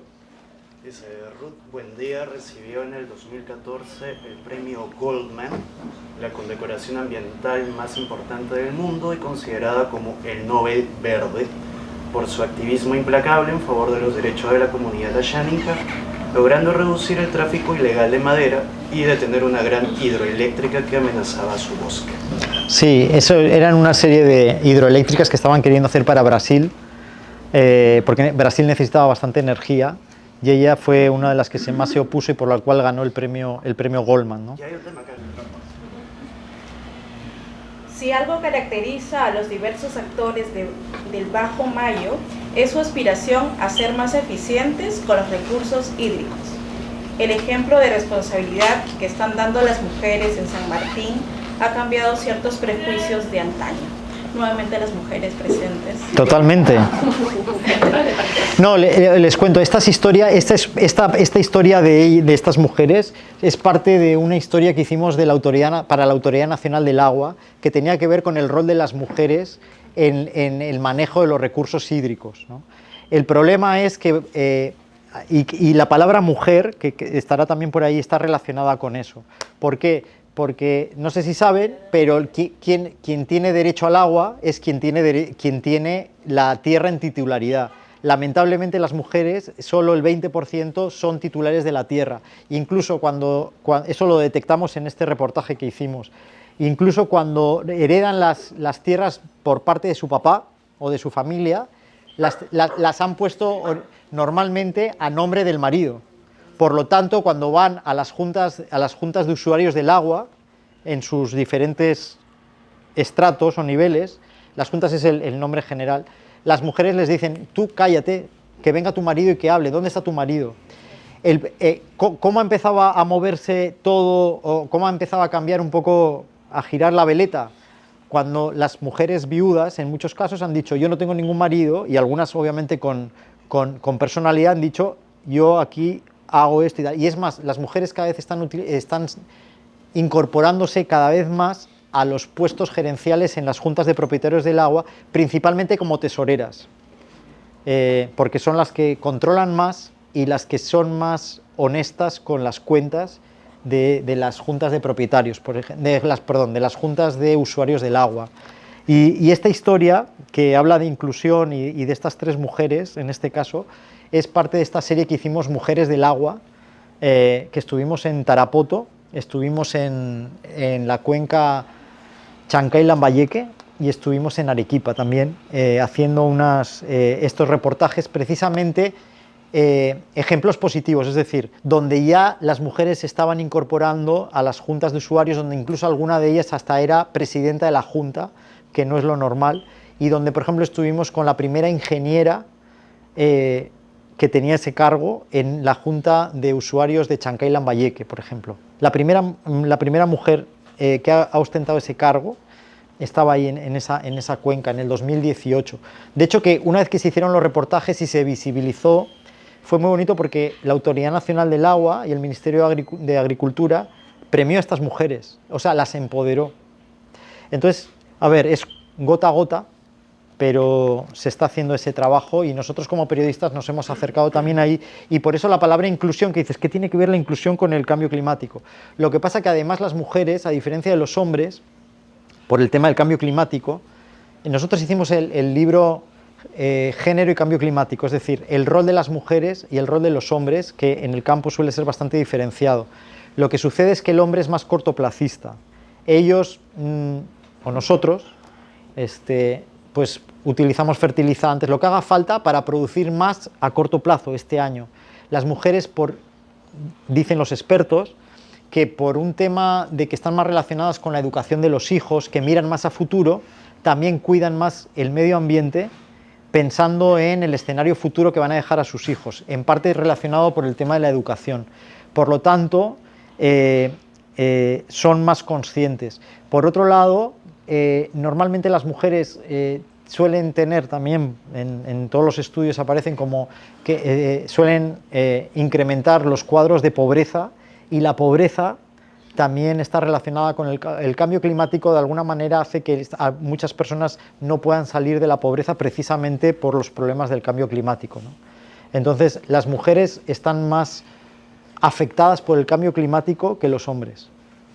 Dice, Ruth Buendía recibió en el 2014 el premio Goldman, la condecoración ambiental más importante del mundo y considerada como el Nobel Verde, por su activismo implacable en favor de los derechos de la comunidad ashánica, logrando reducir el tráfico ilegal de madera y detener una gran hidroeléctrica que amenazaba su bosque. Sí, eso eran una serie de hidroeléctricas que estaban queriendo hacer para Brasil, porque Brasil necesitaba bastante energía, y ella fue una de las que más se opuso y por la cual ganó el premio Goldman, ¿no? Si algo caracteriza a los diversos actores del Bajo Mayo es su aspiración a ser más eficientes con los recursos hídricos. El ejemplo de responsabilidad que están dando las mujeres en San Martín ha cambiado ciertos prejuicios de antaño. Nuevamente las mujeres presentes. Totalmente. No, les cuento, esta historia de estas mujeres es parte de una historia que hicimos para la Autoridad Nacional del Agua, que tenía que ver con el rol de las mujeres en el manejo de los recursos hídricos, ¿no? El problema es que, y la palabra mujer, que estará también por ahí, está relacionada con eso. ¿Por qué? porque no sé si saben, pero quien tiene derecho al agua es quien tiene la tierra en titularidad. Lamentablemente las mujeres, solo el 20% son titulares de la tierra. Incluso cuando eso lo detectamos en este reportaje que hicimos, incluso cuando heredan las tierras por parte de su papá o de su familia, las han puesto normalmente a nombre del marido. Por lo tanto, cuando van a las juntas de usuarios del agua, en sus diferentes estratos o niveles, las juntas es el nombre general, las mujeres les dicen, tú cállate, que venga tu marido y que hable, ¿dónde está tu marido? ¿Cómo empezaba a moverse todo, o cómo empezaba a cambiar un poco, a girar la veleta? Cuando las mujeres viudas, en muchos casos, han dicho, yo no tengo ningún marido, y algunas obviamente con personalidad han dicho, yo aquí hago esto y tal. Y es más, las mujeres cada vez están incorporándose cada vez más a los puestos gerenciales en las juntas de propietarios del agua, principalmente como tesoreras, porque son las que controlan más y las que son más honestas con las cuentas de las juntas de propietarios, de las juntas de usuarios del agua. Y esta historia, que habla de inclusión y de estas tres mujeres, en este caso, es parte de esta serie que hicimos Mujeres del Agua, que estuvimos en Tarapoto, estuvimos en la cuenca Chancay-Lambayeque y estuvimos en Arequipa también, haciendo estos reportajes, precisamente ejemplos positivos, es decir, donde ya las mujeres se estaban incorporando a las juntas de usuarios, donde incluso alguna de ellas hasta era presidenta de la junta, que no es lo normal, y donde, por ejemplo, estuvimos con la primera ingeniera que tenía ese cargo en la junta de usuarios de Chancay-Lambayeque, por ejemplo. La primera mujer que ha ostentado ese cargo estaba ahí en esa cuenca, en el 2018. De hecho, que una vez que se hicieron los reportajes y se visibilizó, fue muy bonito porque la Autoridad Nacional del Agua y el Ministerio de Agricultura premió a estas mujeres, o sea, las empoderó. Entonces, a ver, es gota a gota, pero se está haciendo ese trabajo y nosotros como periodistas nos hemos acercado también ahí, y por eso la palabra inclusión, que dices, ¿qué tiene que ver la inclusión con el cambio climático? Lo que pasa que además las mujeres, a diferencia de los hombres, por el tema del cambio climático, nosotros hicimos el libro Género y Cambio Climático, es decir, el rol de las mujeres y el rol de los hombres, que en el campo suele ser bastante diferenciado. Lo que sucede es que el hombre es más cortoplacista. Ellos, o nosotros, pues utilizamos fertilizantes, lo que haga falta para producir más a corto plazo este año. Las mujeres, dicen los expertos, que por un tema de que están más relacionadas con la educación de los hijos, que miran más a futuro, también cuidan más el medio ambiente, pensando en el escenario futuro que van a dejar a sus hijos, en parte relacionado por el tema de la educación. Por lo tanto, son más conscientes. Por otro lado, normalmente las mujeres suelen tener también, en todos los estudios aparecen como que suelen incrementar los cuadros de pobreza, y la pobreza también está relacionada con el cambio climático. De alguna manera hace que muchas personas no puedan salir de la pobreza precisamente por los problemas del cambio climático, ¿no? Entonces, las mujeres están más afectadas por el cambio climático que los hombres,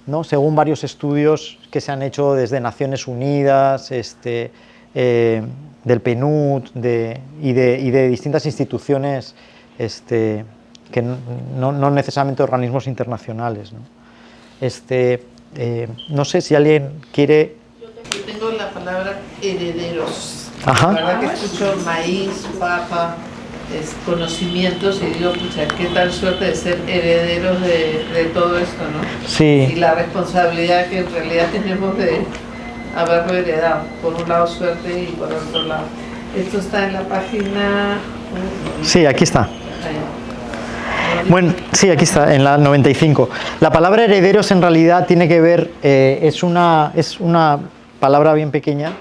¿no? Según varios estudios que se han hecho desde Naciones Unidas, del PNUD y de distintas instituciones que no necesariamente organismos internacionales, ¿no? No sé si alguien quiere... Yo tengo la palabra herederos. Ajá. La verdad que escucho maíz, papa, conocimientos, y digo, pucha, qué tal suerte de ser herederos de todo esto, ¿no? Sí. Y la responsabilidad que en realidad tenemos de haberlo heredado. Por un lado suerte y por otro lado. Esto está en la página... Sí, aquí está. Bueno, sí, aquí está, en la 95. La palabra herederos en realidad tiene que ver, es una palabra bien pequeña,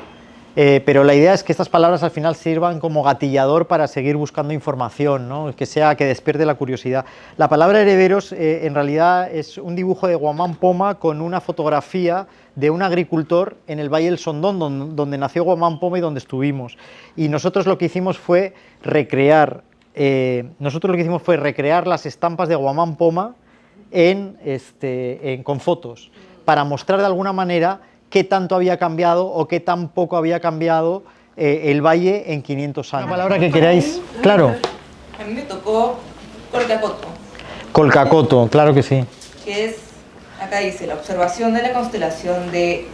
pero la idea es que estas palabras al final sirvan como gatillador para seguir buscando información, ¿no? Que despierte la curiosidad. La palabra herederos en realidad es un dibujo de Guamán Poma con una fotografía de un agricultor en el Valle del Sondón, donde nació Guamán Poma y donde estuvimos. Y nosotros lo que hicimos fue recrear las estampas de Guamán Poma con fotos, para mostrar de alguna manera qué tanto había cambiado o qué tan poco había cambiado el valle en 500 años. Una palabra que queráis, claro. A mí me tocó Colcacoto, Colcacoto, claro que sí. que es, acá dice, la observación de la constelación de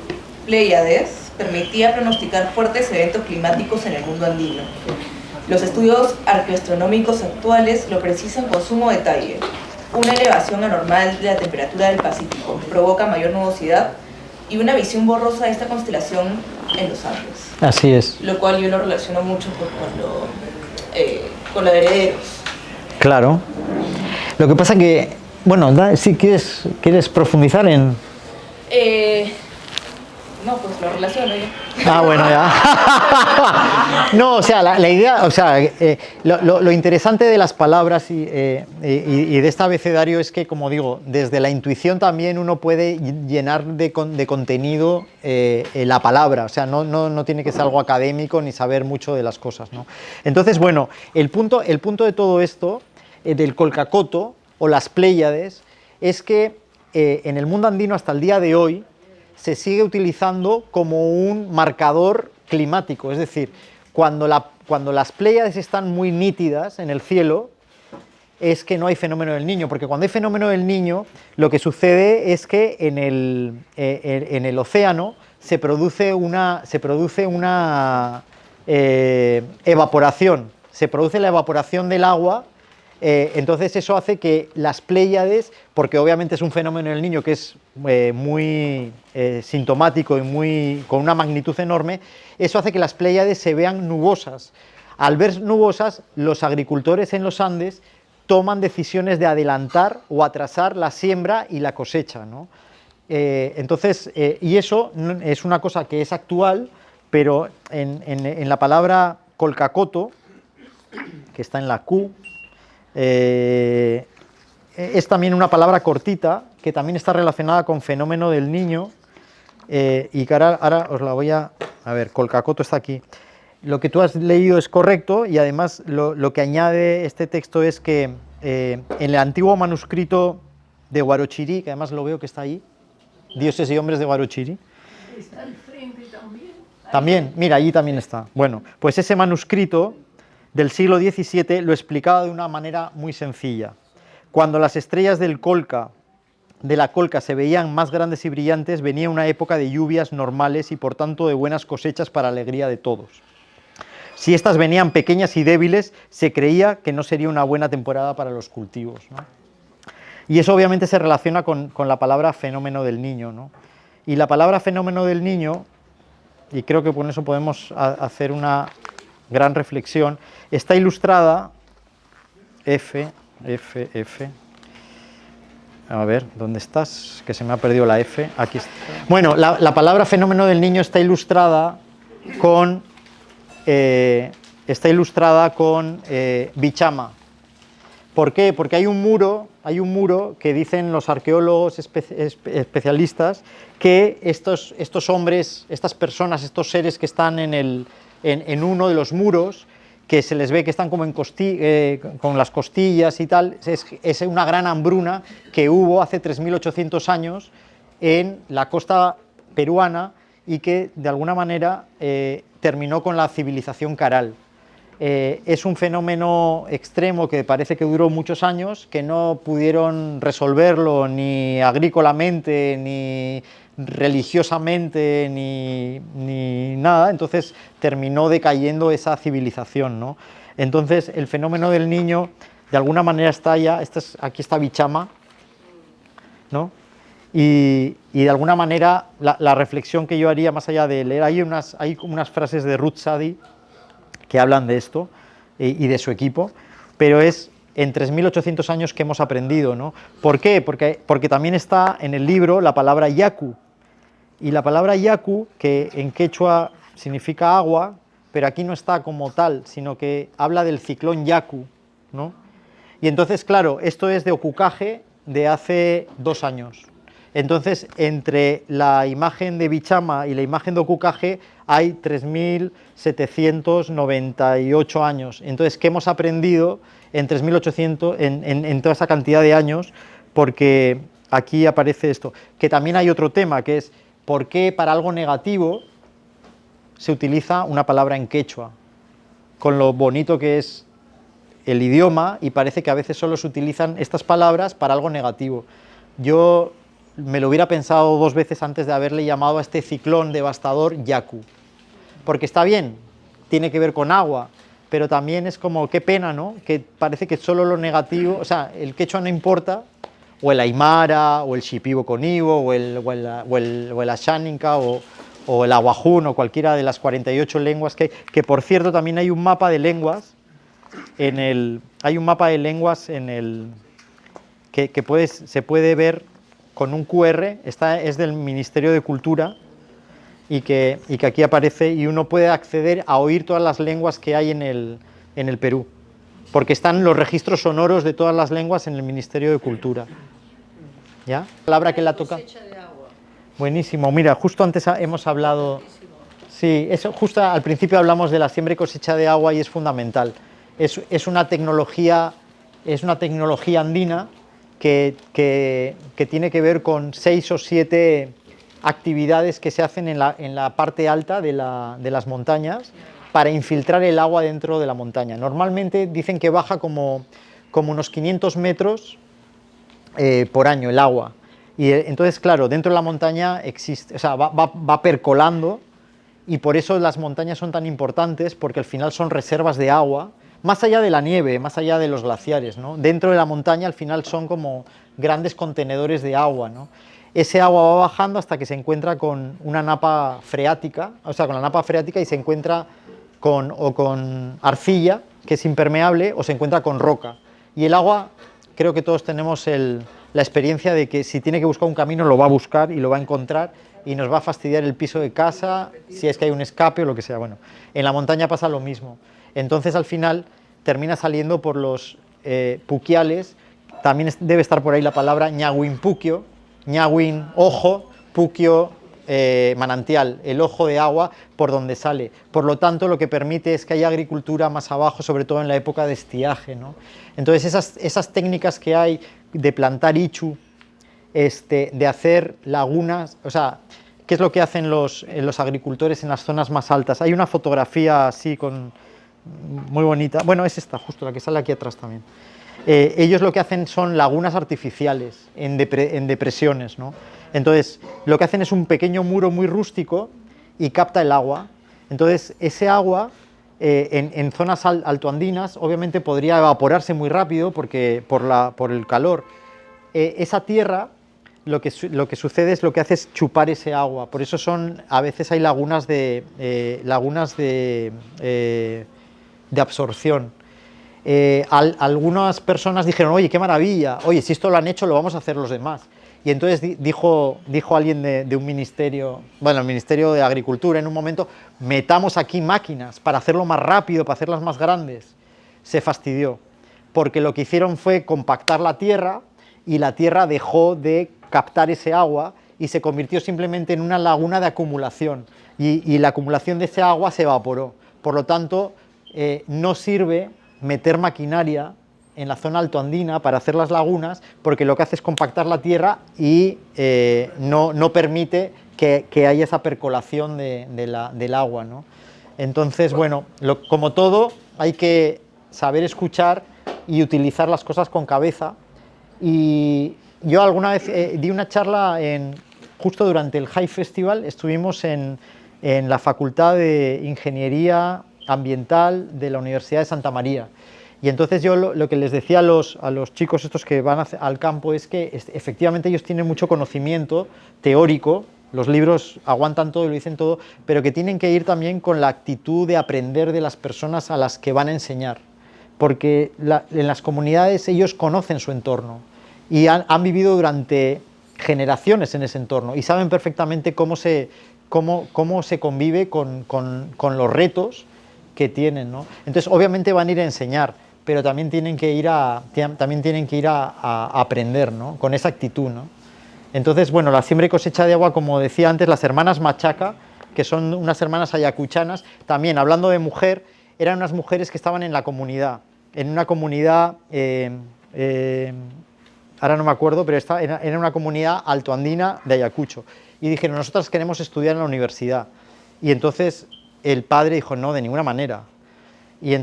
Pléyades permitía pronosticar fuertes eventos climáticos en el mundo andino. Los estudios arqueoastronómicos actuales lo precisan con sumo detalle. Una elevación anormal de la temperatura del Pacífico provoca mayor nubosidad y una visión borrosa de esta constelación en los Andes. Así es. Lo cual yo lo relaciono mucho con lo de herederos. Claro. Lo que pasa que, bueno, si quieres profundizar en... No, pues lo relaciono yo. Ah, bueno, ya. No, o sea, la idea, o sea, lo interesante de las palabras y de este abecedario es que, como digo, desde la intuición también uno puede llenar de contenido la palabra, o sea, no tiene que ser algo académico ni saber mucho de las cosas, ¿no? Entonces, bueno, el punto de todo esto, del Colcacoto o las Pléyades, es que en el mundo andino hasta el día de hoy se sigue utilizando como un marcador climático, es decir, cuando las Pléyades están muy nítidas en el cielo, es que no hay fenómeno del Niño, porque cuando hay fenómeno del Niño, lo que sucede es que en el océano se produce una evaporación, se produce la evaporación del agua. Entonces eso hace que las Pléyades, porque obviamente es un fenómeno del Niño que es muy sintomático y con una magnitud enorme, eso hace que las Pléyades se vean nubosas. Al ver nubosas, los agricultores en los Andes toman decisiones de adelantar o atrasar la siembra y la cosecha, ¿no? Entonces, y eso es una cosa que es actual, pero en la palabra Colcacoto, que está en la Q, es también una palabra cortita que también está relacionada con fenómeno del Niño y que ahora os la voy a ver, Colcacoto está aquí. Lo que tú has leído es correcto y además lo que añade este texto es que en el antiguo manuscrito de Huarochirí, que además lo veo que está ahí, Dioses y hombres de Huarochirí. Está al frente también. También, mira, allí también está. Bueno, pues ese manuscrito del siglo XVII lo explicaba de una manera muy sencilla. Cuando las estrellas de la Colca se veían más grandes y brillantes, venía una época de lluvias normales y por tanto de buenas cosechas para alegría de todos. Si estas venían pequeñas y débiles, se creía que no sería una buena temporada para los cultivos, ¿no? Y eso obviamente se relaciona con la palabra fenómeno del Niño, ¿no? Y la palabra fenómeno del Niño, y creo que con eso podemos hacer una gran reflexión, está ilustrada, a ver, ¿dónde estás? Que se me ha perdido la F, aquí está. Bueno, la palabra fenómeno del Niño está ilustrada con Bichama. ¿Por qué? Porque hay un muro que dicen los arqueólogos especialistas que estos hombres, estas personas, estos seres que están en uno de los muros, que se les ve que están como con las costillas y tal, es una gran hambruna que hubo hace 3.800 años en la costa peruana y que de alguna manera terminó con la civilización Caral. Es un fenómeno extremo que parece que duró muchos años, que no pudieron resolverlo ni agrícolamente, ni religiosamente, ni nada, entonces terminó decayendo esa civilización, ¿no? Entonces el fenómeno del Niño de alguna manera está ya, aquí está Bichama, ¿no? Y de alguna manera la reflexión que yo haría más allá de leer, hay unas frases de Ruth Sadi que hablan de esto y de su equipo, pero es en 3.800 años que hemos aprendido, ¿no? ¿Por qué? Porque también está en el libro la palabra yaku, y la palabra yaku, que en quechua significa agua, pero aquí no está como tal, sino que habla del ciclón Yaku, ¿no? Y entonces, claro, esto es de Ocucaje de hace 2 años. Entonces, entre la imagen de Bichama y la imagen de Ocucaje hay 3.798 años. Entonces, ¿qué hemos aprendido en 3.800, en toda esa cantidad de años? Porque aquí aparece esto. Que también hay otro tema, que es ¿por qué para algo negativo se utiliza una palabra en quechua? Con lo bonito que es el idioma, y parece que a veces solo se utilizan estas palabras para algo negativo. Yo me lo hubiera pensado 2 veces antes de haberle llamado a este ciclón devastador Yaku. Porque está bien, tiene que ver con agua, pero también es como, qué pena, ¿no? Que parece que solo lo negativo, o sea, el quechua no importa, o el aymara, o el shipibo conibo, o el asháninca, o el aguajún, o cualquiera de las 48 lenguas que por cierto también hay un mapa de lenguas que se puede ver con un QR, esta es del Ministerio de Cultura, y que aquí aparece, y uno puede acceder a oír todas las lenguas que hay en el Perú, porque están los registros sonoros de todas las lenguas en el Ministerio de Cultura. ¿Ya? Palabra que la toca. Buenísimo, mira, justo antes hemos hablado, sí, eso, justo al principio hablamos de la siembra y cosecha de agua y es fundamental. Es una tecnología andina que tiene que ver con 6 o 7 actividades que se hacen en la parte alta de las montañas para infiltrar el agua dentro de la montaña. Normalmente dicen que baja como unos 500 metros por año el agua. Y entonces, claro, dentro de la montaña existe, o sea, va percolando, y por eso las montañas son tan importantes, porque al final son reservas de agua, más allá de la nieve, más allá de los glaciares, ¿no? Dentro de la montaña al final son como grandes contenedores de agua, ¿no? Ese agua va bajando hasta que se encuentra con una napa freática, o sea, con la napa freática, y se encuentra con arcilla, que es impermeable, o se encuentra con roca. Y el agua, creo que todos tenemos la experiencia de que si tiene que buscar un camino lo va a buscar y lo va a encontrar, y nos va a fastidiar el piso de casa, si es que hay un escape o lo que sea. Bueno, en la montaña pasa lo mismo. Entonces al final termina saliendo por los puquiales, también debe estar por ahí la palabra ñahuinpuquio, ñahuin, ojo, puquio, manantial, el ojo de agua por donde sale. Por lo tanto, lo que permite es que haya agricultura más abajo, sobre todo en la época de estiaje, ¿no? Entonces esas técnicas que hay de plantar ichu, de hacer lagunas, o sea, ¿qué es lo que hacen los agricultores en las zonas más altas? Hay una fotografía así muy bonita, bueno, es esta, justo la que sale aquí atrás también. Ellos lo que hacen son lagunas artificiales en depresiones, ¿no? Entonces, lo que hacen es un pequeño muro muy rústico y capta el agua. Entonces, ese agua en zonas altoandinas obviamente podría evaporarse muy rápido porque por el calor. Esa tierra, lo que sucede es lo que hace es chupar ese agua. Por eso a veces hay lagunas de absorción. Algunas personas dijeron, oye, qué maravilla, oye, si esto lo han hecho, lo vamos a hacer los demás. Y entonces dijo alguien de un ministerio, bueno, el Ministerio de Agricultura en un momento, metamos aquí máquinas para hacerlo más rápido, para hacerlas más grandes. Se fastidió, porque lo que hicieron fue compactar la tierra, y la tierra dejó de captar ese agua y se convirtió simplemente en una laguna de acumulación, y la acumulación de ese agua se evaporó. Por lo tanto, no sirve meter maquinaria en la zona altoandina para hacer las lagunas, porque lo que hace es compactar la tierra y no permite que haya esa percolación del agua, ¿no? Entonces, bueno, como todo, hay que saber escuchar y utilizar las cosas con cabeza. Y yo alguna vez di una charla justo durante el High Festival, estuvimos en la Facultad de Ingeniería Ambiental de la Universidad de Santa María. Y entonces yo lo que les decía a los chicos estos que van al campo es que efectivamente ellos tienen mucho conocimiento teórico, los libros aguantan todo y lo dicen todo, pero que tienen que ir también con la actitud de aprender de las personas a las que van a enseñar, porque en las comunidades ellos conocen su entorno y han vivido durante generaciones en ese entorno y saben perfectamente cómo se convive con los retos que tienen, ¿no? Entonces obviamente van a ir a enseñar, pero también tienen que ir a aprender, ¿no? Con esa actitud, ¿no? Entonces, bueno, la siembra y cosecha de agua, como decía antes, las hermanas Machaca, que son unas hermanas ayacuchanas, también hablando de mujer, eran unas mujeres que estaban en la comunidad, en una comunidad ahora no me acuerdo, pero era una comunidad altoandina de Ayacucho. Y dijeron, nosotros queremos estudiar en la universidad. Y entonces el padre dijo, no, de ninguna manera. Y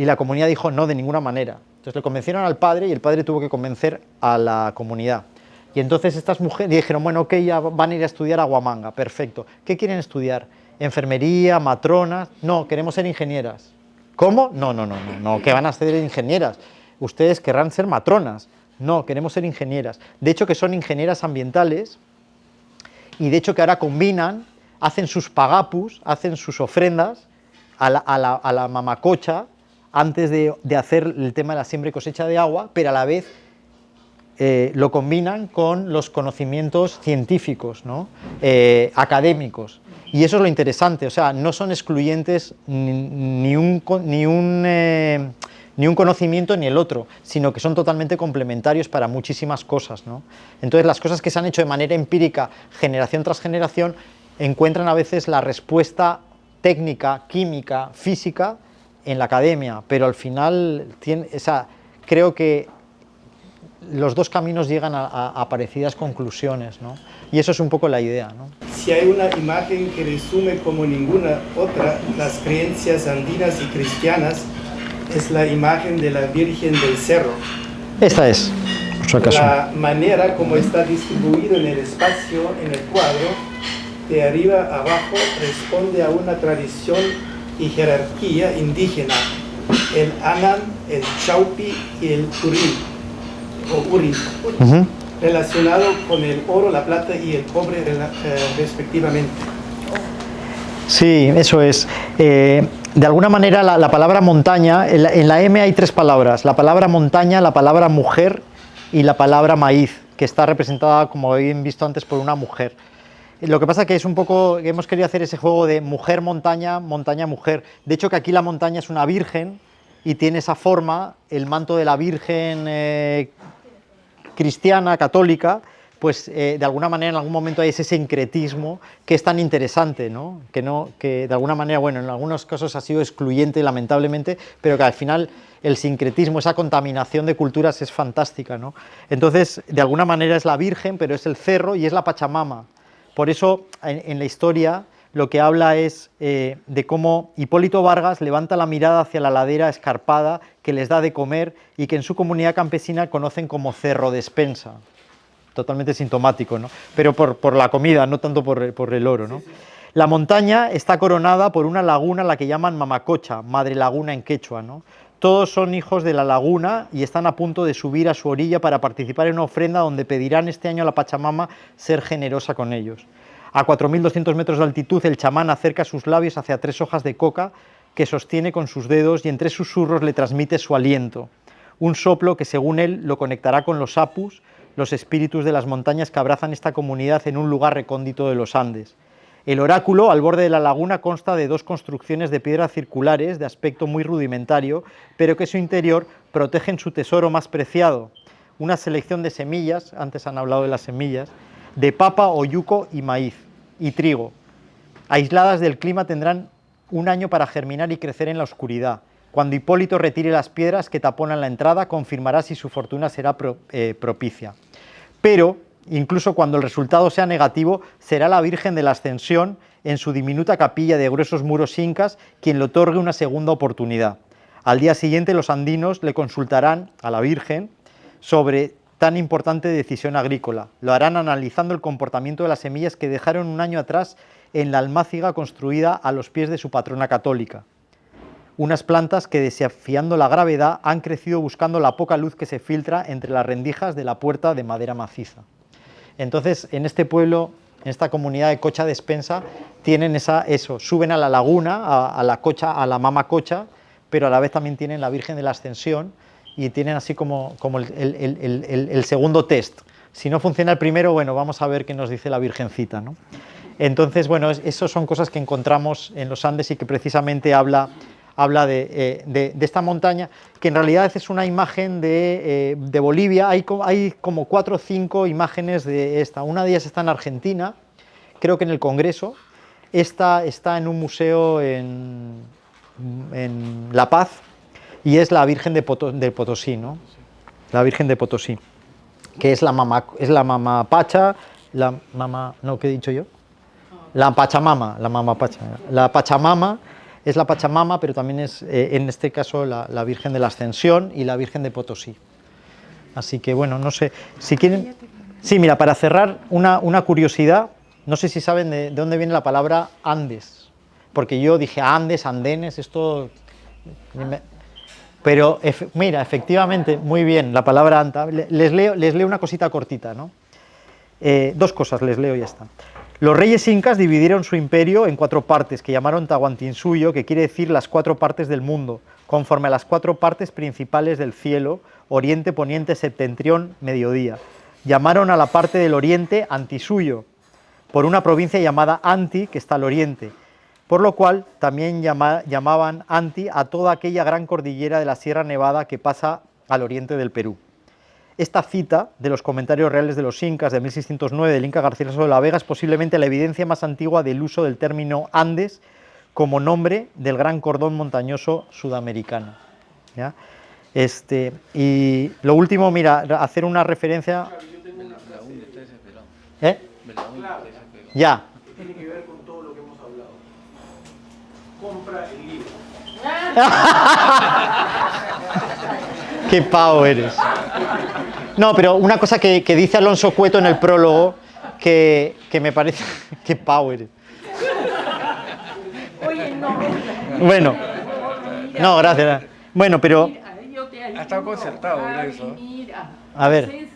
la comunidad dijo, no, de ninguna manera. Entonces le convencieron al padre y el padre tuvo que convencer a la comunidad. Y entonces estas mujeres dijeron, bueno, ok, ya van a ir a estudiar a Huamanga, perfecto. ¿Qué quieren estudiar? ¿Enfermería, matronas? No, queremos ser ingenieras. ¿Cómo? No, que van a ser ingenieras. Ustedes querrán ser matronas. No, queremos ser ingenieras. De hecho, que son ingenieras ambientales y de hecho que ahora combinan, hacen sus pagapus, hacen sus ofrendas a la mamacocha antes de hacer el tema de la siembra y cosecha de agua, pero a la vez lo combinan con los conocimientos científicos, ¿no? Académicos. Y eso es lo interesante, o sea, no son excluyentes ni un conocimiento ni el otro, sino que son totalmente complementarios para muchísimas cosas, ¿no? Entonces, las cosas que se han hecho de manera empírica, generación tras generación, encuentran a veces la respuesta técnica, química, física en la academia, pero al final, creo que los dos caminos llegan a parecidas conclusiones, ¿no? Y eso es un poco la idea, ¿no? Si hay una imagen que resume como ninguna otra las creencias andinas y cristianas, es la imagen de la Virgen del Cerro. Esta es, por si acaso. La manera como está distribuido en el espacio, en el cuadro, de arriba a abajo, responde a una tradición y jerarquía indígena, el Anan, el Chaupi y el Uri, relacionado con el oro, la plata y el cobre respectivamente. Sí, eso es. De alguna manera la palabra montaña, en la M hay tres palabras, la palabra montaña, la palabra mujer y la palabra maíz, que está representada, como habéis visto antes, por una mujer. Lo que pasa que es un poco, que hemos querido hacer ese juego de mujer, montaña, montaña, mujer. De hecho que aquí la montaña es una virgen y tiene esa forma, el manto de la virgen cristiana, católica, pues de alguna manera en algún momento hay ese sincretismo que es tan interesante, ¿no? Que de alguna manera, bueno, en algunos casos ha sido excluyente lamentablemente, pero que al final el sincretismo, esa contaminación de culturas es fantástica, ¿no? Entonces, de alguna manera es la Virgen, pero es el cerro y es la Pachamama. Por eso en la historia lo que habla es de cómo Hipólito Vargas levanta la mirada hacia la ladera escarpada que les da de comer y que en su comunidad campesina conocen como Cerro Despensa. Totalmente sintomático, ¿no? Pero por la comida, no tanto por el oro, ¿no? La montaña está coronada por una laguna, la que llaman Mamacocha, madre laguna en quechua, ¿no? Todos son hijos de la laguna y están a punto de subir a su orilla para participar en una ofrenda donde pedirán este año a la Pachamama ser generosa con ellos. A 4.200 metros de altitud, el chamán acerca sus labios hacia 3 hojas de coca que sostiene con sus dedos y en 3 susurros le transmite su aliento. Un soplo que, según él, lo conectará con los apus, los espíritus de las montañas que abrazan esta comunidad en un lugar recóndito de los Andes. El oráculo, al borde de la laguna, consta de 2 construcciones de piedra circulares de aspecto muy rudimentario, pero que en su interior protegen su tesoro más preciado, una selección de semillas, antes han hablado de las semillas, de papa, oyuco y maíz, y trigo. Aisladas del clima tendrán un año para germinar y crecer en la oscuridad. Cuando Hipólito retire las piedras que taponan la entrada, confirmará si su fortuna será propicia. Pero, incluso cuando el resultado sea negativo, será la Virgen de la Ascensión, en su diminuta capilla de gruesos muros incas, quien le otorgue una segunda oportunidad. Al día siguiente, los andinos le consultarán a la Virgen sobre tan importante decisión agrícola. Lo harán analizando el comportamiento de las semillas que dejaron un año atrás en la almáciga construida a los pies de su patrona católica. Unas plantas que, desafiando la gravedad, han crecido buscando la poca luz que se filtra entre las rendijas de la puerta de madera maciza. Entonces, en este pueblo, en esta comunidad de Cocha Despensa, tienen eso, suben a la laguna, a la Mamacocha, pero a la vez también tienen la Virgen de la Ascensión y tienen así como el segundo test. Si no funciona el primero, bueno, vamos a ver qué nos dice la Virgencita, ¿no? Entonces, bueno, esas son cosas que encontramos en los Andes y que precisamente habla de esta montaña, que en realidad es una imagen de Bolivia. Hay como 4 o 5 imágenes de esta. Una de ellas está en Argentina, creo que en el Congreso. Esta está en un museo en La Paz y es la Virgen de Potosí, ¿no? La Virgen de Potosí. que es la mamapacha, la mama, no, ¿qué he dicho yo? La pachamama, la pachamama es la Pachamama, pero también es, en este caso, la Virgen de la Ascensión y la Virgen de Potosí. Así que, bueno, no sé, si quieren... Sí, mira, para cerrar, una curiosidad, no sé si saben de dónde viene la palabra Andes, porque yo dije Andes, andenes, esto... Pero, mira, efectivamente, muy bien, la palabra anta. Les leo una cosita cortita, ¿no? Dos cosas les leo y ya está. Los reyes incas dividieron su imperio en 4 partes, que llamaron Tahuantinsuyo, que quiere decir las 4 partes del mundo, conforme a las 4 partes principales del cielo, oriente, poniente, septentrión, mediodía. Llamaron a la parte del oriente Antisuyo, por una provincia llamada Anti, que está al oriente, por lo cual también llamaban Anti a toda aquella gran cordillera de la Sierra Nevada que pasa al oriente del Perú. Esta cita de los comentarios reales de los incas de 1609 del Inca Garcilaso de la Vega es posiblemente la evidencia más antigua del uso del término Andes como nombre del gran cordón montañoso sudamericano. ¿Ya? Y lo último, mira, hacer una referencia... ¿Eh? Ya. Tiene que ver con todo lo que hemos hablado. Compra el libro. Qué pavo eres. No, pero una cosa que dice Alonso Cueto en el prólogo, que me parece... Qué pavo eres. Oye, no. Bueno. No, gracias. Bueno, pero... Ha estado concertado eso. A ver.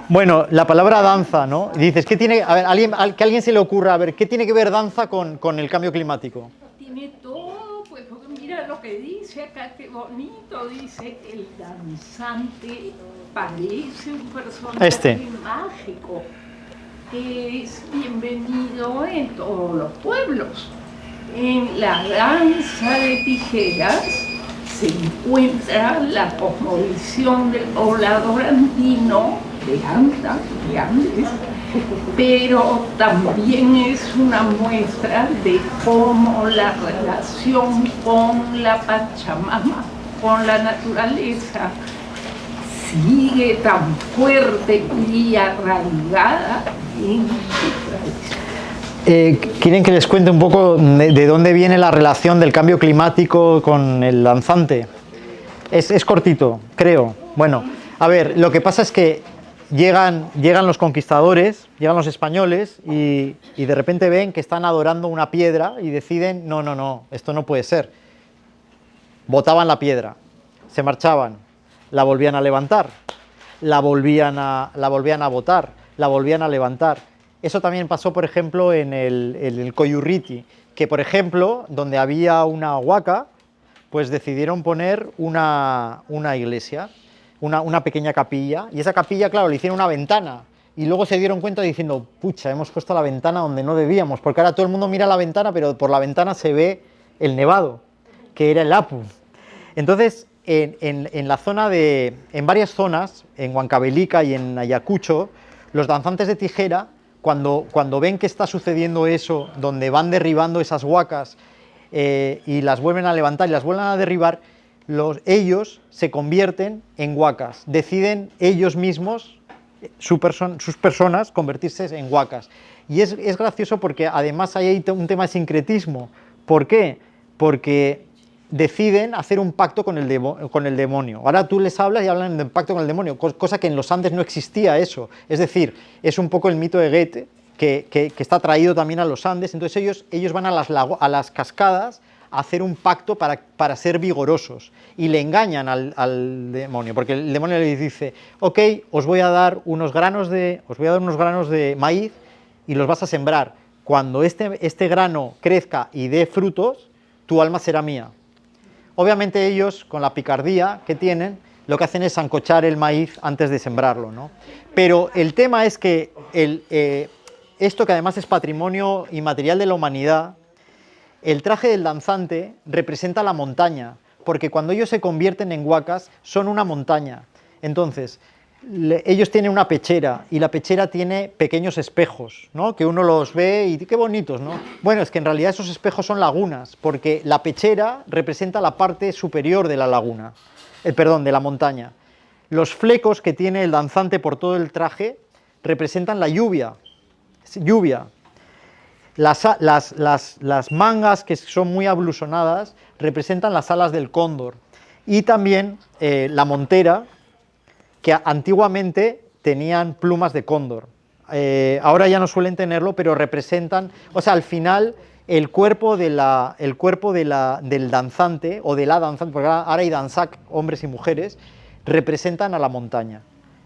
Bueno, la palabra danza, ¿no? Dices, ¿qué tiene...? A ver, que a alguien se le ocurra, a ver, ¿qué tiene que ver danza con el cambio climático? Tiene todo, pues mira lo que dice acá, qué bonito, dice, el danzante parece un personaje mágico, que es bienvenido en todos los pueblos. En la danza de tijeras se encuentra la cosmovisión del poblador andino de Anda, de Andes, pero también es una muestra de cómo la relación con la Pachamama, con la naturaleza, sigue tan fuerte y arraigada en su tradición. ¿Quieren que les cuente un poco de dónde viene la relación del cambio climático con el danzante? Es cortito, creo. Bueno, a ver, lo que pasa es que llegan los conquistadores, llegan los españoles y de repente ven que están adorando una piedra y deciden, no, esto no puede ser. Botaban la piedra, se marchaban, la volvían a levantar, la volvían a botar, la volvían a levantar. Eso también pasó, por ejemplo, en el Coyurriti, que, por ejemplo, donde había una huaca, pues decidieron poner una iglesia, una pequeña capilla, y esa capilla, claro, le hicieron una ventana, y luego se dieron cuenta diciendo, pucha, hemos puesto la ventana donde no debíamos, porque ahora todo el mundo mira la ventana, pero por la ventana se ve el nevado, que era el Apu. Entonces, en la zona en varias zonas, en Huancavelica y en Ayacucho, los danzantes de tijera, cuando ven que está sucediendo eso, donde van derribando esas huacas y las vuelven a levantar y las vuelven a derribar, ellos se convierten en huacas, deciden ellos mismos, sus personas, convertirse en huacas. Y es gracioso porque además hay ahí un tema de sincretismo. ¿Por qué? Porque deciden hacer un pacto con el demonio. Ahora tú les hablas y hablan de un pacto con el demonio, cosa que en los Andes no existía eso. Es decir, es un poco el mito de Goethe, que está traído también a los Andes. Entonces ellos van a las cascadas a hacer un pacto para ser vigorosos y le engañan al demonio, porque el demonio les dice, ok, os voy a dar unos granos de maíz y los vas a sembrar. Cuando este grano crezca y dé frutos, tu alma será mía. Obviamente ellos, con la picardía que tienen, lo que hacen es sancochar el maíz antes de sembrarlo, ¿no? Pero el tema es que esto, que además es patrimonio inmaterial de la humanidad, el traje del danzante representa la montaña, porque cuando ellos se convierten en huacas son una montaña. Entonces, ellos tienen una pechera y la pechera tiene pequeños espejos, ¿no? Que uno los ve y qué bonitos, ¿no? Bueno, es que en realidad esos espejos son lagunas, porque la pechera representa la parte superior de la laguna, de la montaña. Los flecos que tiene el danzante por todo el traje representan la lluvia. Las mangas, que son muy ablusonadas, representan las alas del cóndor. Y también la montera, que antiguamente tenían plumas de cóndor. Ahora ya no suelen tenerlo, pero representan, o sea, al final el cuerpo del danzante, o de la danzante, porque ahora hay danzac, hombres y mujeres, representan a la montaña.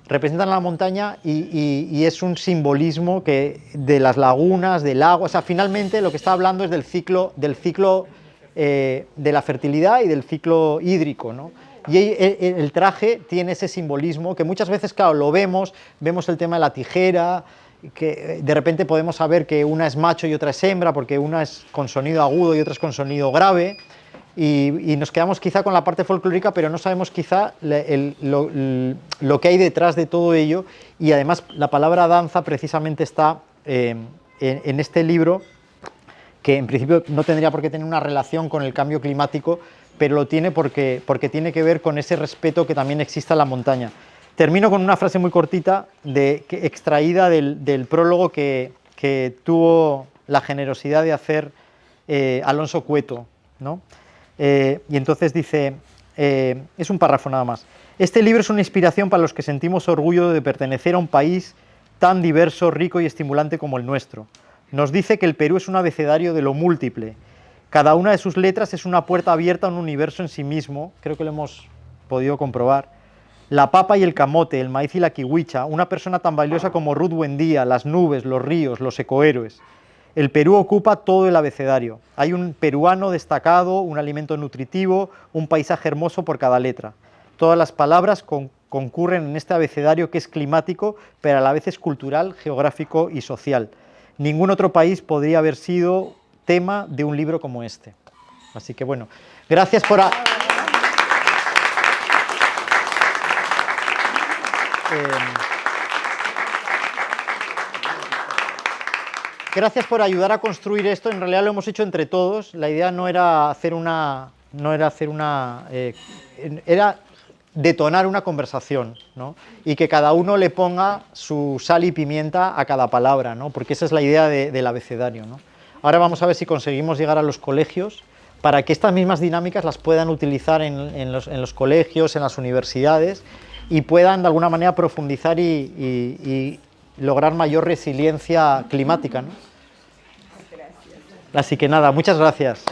Representan a la montaña y es un simbolismo de las lagunas, del agua. O sea, finalmente lo que está hablando es del ciclo de la fertilidad y del ciclo hídrico, ¿no? Y el traje tiene ese simbolismo que muchas veces, claro, lo vemos el tema de la tijera, que de repente podemos saber que una es macho y otra es hembra, porque una es con sonido agudo y otra es con sonido grave, y nos quedamos quizá con la parte folclórica, pero no sabemos quizá lo que hay detrás de todo ello, y además la palabra danza precisamente está en este libro, que en principio no tendría por qué tener una relación con el cambio climático, pero lo tiene porque tiene que ver con ese respeto que también existe a la montaña. Termino con una frase muy cortita extraída del prólogo que tuvo la generosidad de hacer Alonso Cueto, ¿no? Y entonces dice, es un párrafo nada más: este libro es una inspiración para los que sentimos orgullo de pertenecer a un país tan diverso, rico y estimulante como el nuestro. Nos dice que el Perú es un abecedario de lo múltiple. Cada una de sus letras es una puerta abierta a un universo en sí mismo, creo que lo hemos podido comprobar. La papa y el camote, el maíz y la kiwicha, una persona tan valiosa como Ruth Buendía, las nubes, los ríos, los ecohéroes. El Perú ocupa todo el abecedario. Hay un peruano destacado, un alimento nutritivo, un paisaje hermoso por cada letra. Todas las palabras concurren en este abecedario que es climático, pero a la vez es cultural, geográfico y social. Ningún otro país podría haber sido tema de un libro como este. Así que bueno, gracias por... Gracias por ayudar a construir esto. En realidad lo hemos hecho entre todos. La idea no era era detonar una conversación, ¿no? Y que cada uno le ponga su sal y pimienta a cada palabra, ¿no? Porque esa es la idea del abecedario, ¿no? Ahora vamos a ver si conseguimos llegar a los colegios para que estas mismas dinámicas las puedan utilizar en los colegios, en las universidades, y puedan de alguna manera profundizar y lograr mayor resiliencia climática, ¿no? Así que nada, muchas gracias.